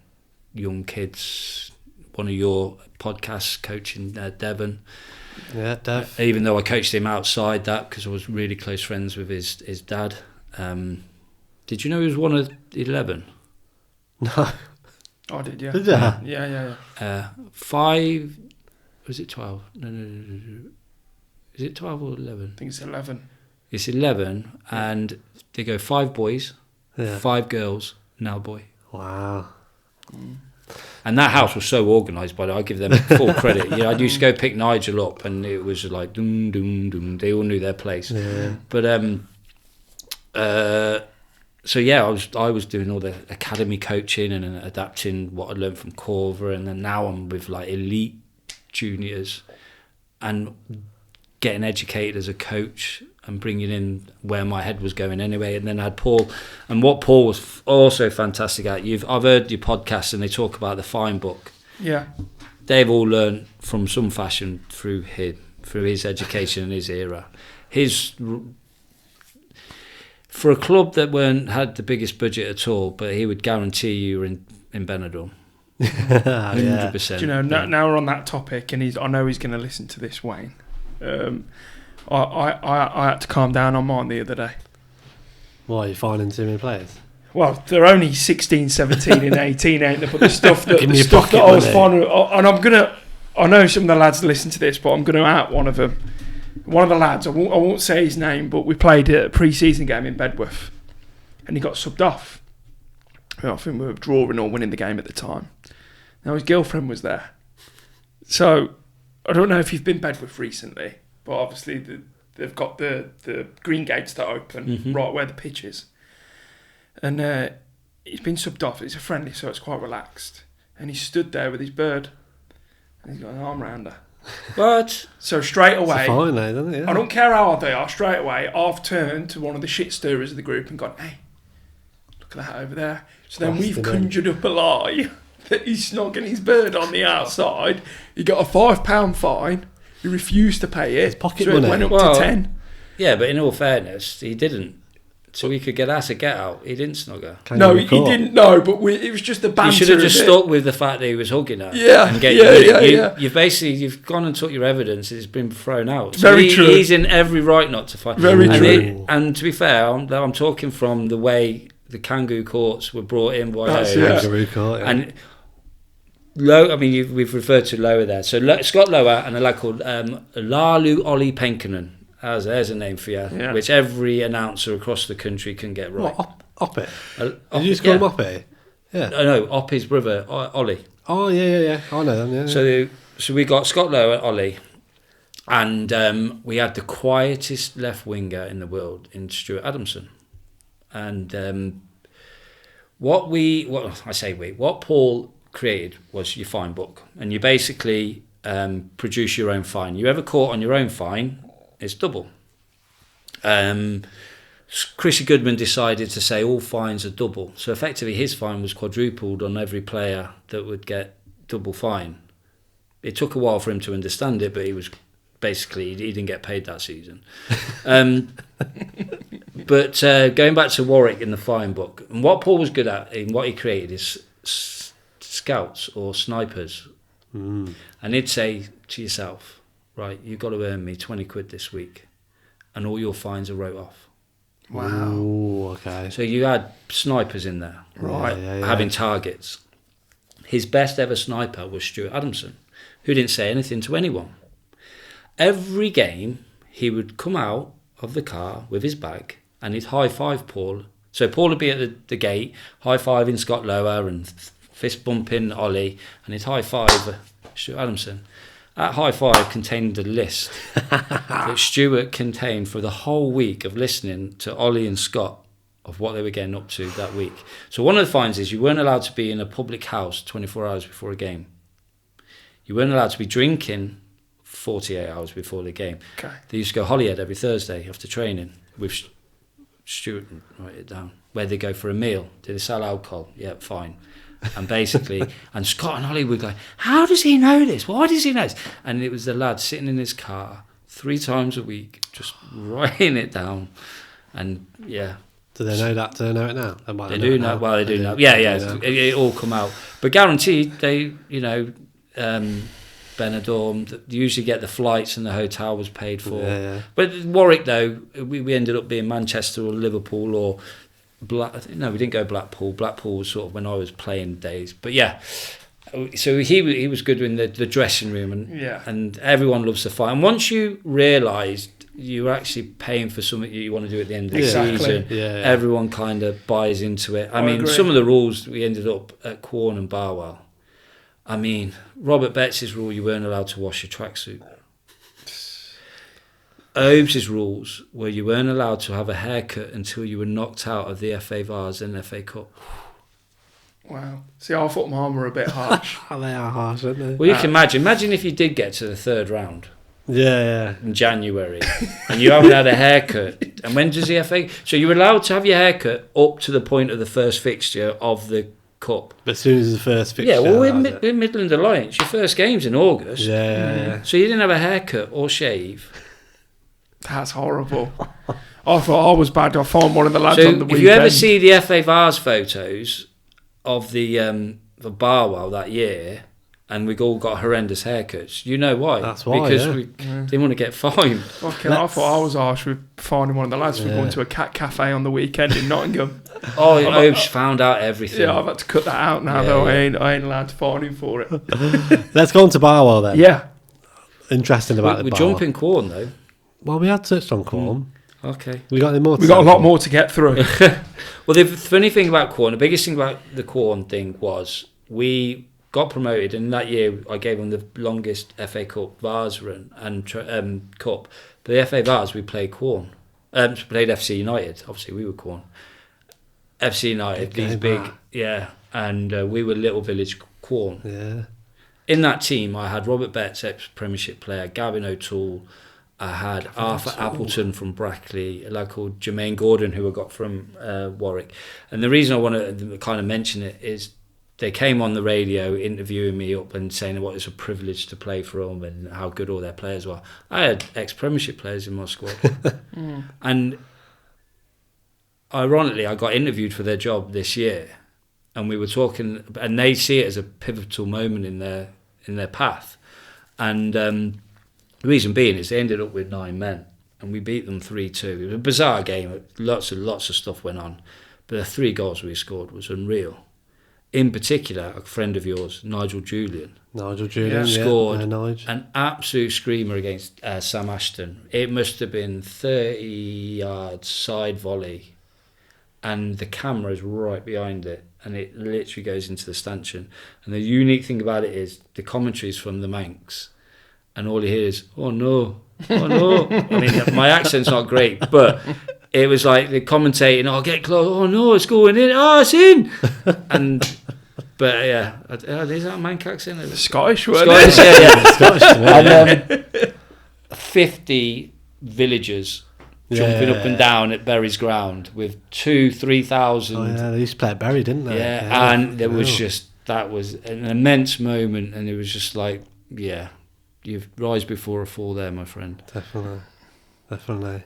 Speaker 3: young kids. One of your podcasts, coaching Devon.
Speaker 1: Yeah, Dev.
Speaker 3: Even though I coached him outside that because I was really close friends with his dad. Did you know he was one of 11?
Speaker 1: No.
Speaker 2: I did, yeah.
Speaker 1: Did ya?
Speaker 2: Yeah.
Speaker 3: 5, was it 12? No. Is it 12 or 11?
Speaker 2: I think it's 11.
Speaker 3: It's 11, and they go 5 boys, 5 girls, now boy.
Speaker 1: Wow.
Speaker 3: And that house was so organised, by the way, I give them full credit. I used to go pick Nigel up, and it was like doom, doom, doom. They all knew their place.
Speaker 1: Yeah.
Speaker 3: But so yeah, I was doing all the academy coaching and adapting what I learned from Corver, and then now I'm with like elite juniors and getting educated as a coach and bringing in where my head was going anyway. And then I had Paul, and what Paul was also fantastic at. I've heard your podcast, and they talk about the fine book.
Speaker 2: Yeah,
Speaker 3: they've all learned from some fashion through his education and his era. For a club that had the biggest budget at all, but he would guarantee you were in Benidorm. 100%.
Speaker 2: Do you know, now we're on that topic, and I know he's going to listen to this, Wayne. I had to calm down on mine the other day.
Speaker 1: Why are you finding too many players?
Speaker 2: Well, they're only 16, 17 and 18, ain't they? But the stuff that,
Speaker 1: I
Speaker 2: was finding, and I know some of the lads listen to this, but I'm going to out one of them. One of the lads, I won't say his name, but we played a pre-season game in Bedworth, and he got subbed off. I think we were drawing or winning the game at the time. Now his girlfriend was there. So I don't know if you've been Bedworth recently, but obviously they've got the green gates that open right where the pitch is. And he's been subbed off. It's a friendly, so it's quite relaxed. And he stood there with his bird, and he's got an arm round her.
Speaker 3: What?
Speaker 2: So straight away,
Speaker 1: fine, doesn't it? Yeah.
Speaker 2: I don't care how old they are, straight away, I've turned to one of the shit stirrers of the group and gone, hey, look at that over there. So then we've conjured up a lie that he's snogging his bird on the outside. He got a £5 fine. He refused to pay it.
Speaker 1: It's pocket
Speaker 2: so
Speaker 1: money.
Speaker 2: It went up to 10.
Speaker 3: Yeah, but in all fairness, he didn't. So he could get out a get out. He didn't snog her.
Speaker 2: No, he didn't know, but it was just the banter.
Speaker 3: You should have just stuck with the fact that he was hugging her.
Speaker 2: Yeah,
Speaker 3: and You've gone and took your evidence. It's been thrown out. So
Speaker 2: Very true.
Speaker 3: He's in every right not to fight.
Speaker 2: Very true.
Speaker 3: And to be fair, I'm talking from the way the Kangoo courts were brought in by
Speaker 1: Kangaroo court, yeah.
Speaker 3: And Low, I mean, we've referred to Lower there. So Scott Lower and a lad called Lalu Ollie Penkanen. There's a name for you, which every announcer across the country can get right.
Speaker 1: What, Oppie? Did you just call him Oppie? Yeah.
Speaker 3: No, Oppie's brother, Ollie.
Speaker 1: Oh, yeah. I know them, yeah.
Speaker 3: So we got Scott Lower, Ollie, and we had the quietest left winger in the world in Stuart Adamson. And what Paul created was your fine book, and you basically produce your own fine. You ever caught on your own fine, it's double. Chrissy Goodman decided to say all fines are double, so effectively his fine was quadrupled on every player that would get double fine. It took a while for him to understand it, but he didn't get paid that season. But going back to Warwick in the fine book, and what Paul was good at in what he created is scouts or snipers. And he'd say to yourself, right, you've got to earn me 20 quid this week, and all your fines are wrote off.
Speaker 2: Wow.
Speaker 1: Ooh, okay.
Speaker 3: So you had snipers in there, right, having targets. His best ever sniper was Stuart Adamson, who didn't say anything to anyone. Every game, he would come out of the car with his bag and he'd high-five Paul. So Paul would be at the gate, high-fiving Scott Lower and fist-bumping Ollie, and he'd high-five Stuart Adamson. That high-five contained a list that Stuart contained for the whole week of listening to Ollie and Scott of what they were getting up to that week. So one of the fines is you weren't allowed to be in a public house 24 hours before a game. You weren't allowed to be drinking 48 hours before the game.
Speaker 2: Okay.
Speaker 3: They used to go Holyhead every Thursday after training with Stuart, write it down, where they go for a meal. Do they sell alcohol? Yeah, fine. And basically, and Scott and Ollie would go, how does he know this? Why does he know this? And it was the lad sitting in his car 3 times a week, just writing it down. And yeah.
Speaker 1: Do they know that? Do they know it now?
Speaker 3: They do know. Well, they do know. Yeah. It all come out. But guaranteed, they, Benidorm. You usually get the flights and the hotel was paid for.
Speaker 1: Yeah.
Speaker 3: But Warwick, though, we ended up being Manchester or Liverpool or no, we didn't go Blackpool. Blackpool was sort of when I was playing days. But yeah, so he was good in the dressing room, and everyone loves to fight. And once you realised you're actually paying for something you want to do at the end of the season, everyone kind of buys into it. I mean,
Speaker 2: agree.
Speaker 3: some of the rules we ended up at Quorn and Barwell. I mean, Robert Betts' rule, you weren't allowed to wash your tracksuit. Obes' rules were you weren't allowed to have a haircut until you were knocked out of the FA Vars and FA Cup.
Speaker 2: Wow. See, I thought mine were a bit harsh.
Speaker 1: They are harsh, aren't they?
Speaker 3: Well, you can imagine if you did get to the third round.
Speaker 1: Yeah.
Speaker 3: In January, and you haven't had a haircut. And when does the FA? So you're allowed to have your haircut up to the point of the first fixture of the cup.
Speaker 1: But as soon as the first fixture.
Speaker 3: Yeah, well, we're Midland Alliance. Your first game's in August.
Speaker 1: Yeah.
Speaker 3: So you didn't have a haircut or shave.
Speaker 2: That's horrible. I thought I was bad. I found one of the lads on the weekend.
Speaker 3: If you ever see the FA Vars photos of the Barwell that year, and we all got horrendous haircuts, you know why?
Speaker 1: That's why,
Speaker 3: because we didn't want to get fined.
Speaker 2: Fucking, I thought I was harsh with finding one of the lads for going to a cat cafe on the weekend in Nottingham.
Speaker 3: I found out everything.
Speaker 2: Yeah, I've had to cut that out now, though. I ain't allowed to fine him for it.
Speaker 1: Let's go on to Barwell then.
Speaker 2: Yeah.
Speaker 1: Interesting about
Speaker 3: we're
Speaker 1: the Barwell.
Speaker 3: jumping Quorn though.
Speaker 1: Well, we had touched on Quorn.
Speaker 3: Okay.
Speaker 1: We got any more?
Speaker 2: We got a lot more to get through.
Speaker 3: Well, the funny thing about Quorn, the biggest thing about the Quorn thing was we got promoted, and that year I gave them the longest FA Cup Vars run and cup. But the FA Vars we played Quorn, played FC United. Obviously, we were Quorn. FC United, these big, and we were Little Village Quorn.
Speaker 1: Yeah.
Speaker 3: In that team, I had Robert Betts, ex-Premiership player, Gavin O'Toole. I had Arthur Appleton from Brackley, a lad called Jermaine Gordon, who I got from Warwick. And the reason I want to kind of mention it is they came on the radio interviewing me up and saying what it's a privilege to play for them and how good all their players were. I had ex-Premiership players in my squad. And ironically, I got interviewed for their job this year, and we were talking, and they see it as a pivotal moment in their path. And the reason being is they ended up with 9 men, and we beat them 3-2. It was a bizarre game. Lots of stuff went on, but the 3 goals we scored was unreal. In particular, a friend of yours, Nigel Julian, scored an absolute screamer against Sam Ashton. It must have been 30 yards side volley, and the camera's right behind it, and it literally goes into the stanchion. And the unique thing about it is the commentary's from the Manx, and all you hear is, oh no. I mean, my accent's not great, but it was like the commentating, oh, get close, oh no, it's going in, oh, it's in. But yeah, is that a Manx accent?
Speaker 2: Scottish, wasn't
Speaker 3: Scottish,
Speaker 2: it?
Speaker 3: Scottish, and 50 villagers jumping up and down at Bury's ground with 2,000-3,000.
Speaker 1: Oh yeah, they used to play at Bury, didn't they?
Speaker 3: Yeah, and there was that was an immense moment, and it was just like, yeah, you've rise before a fall there, my friend.
Speaker 1: Definitely.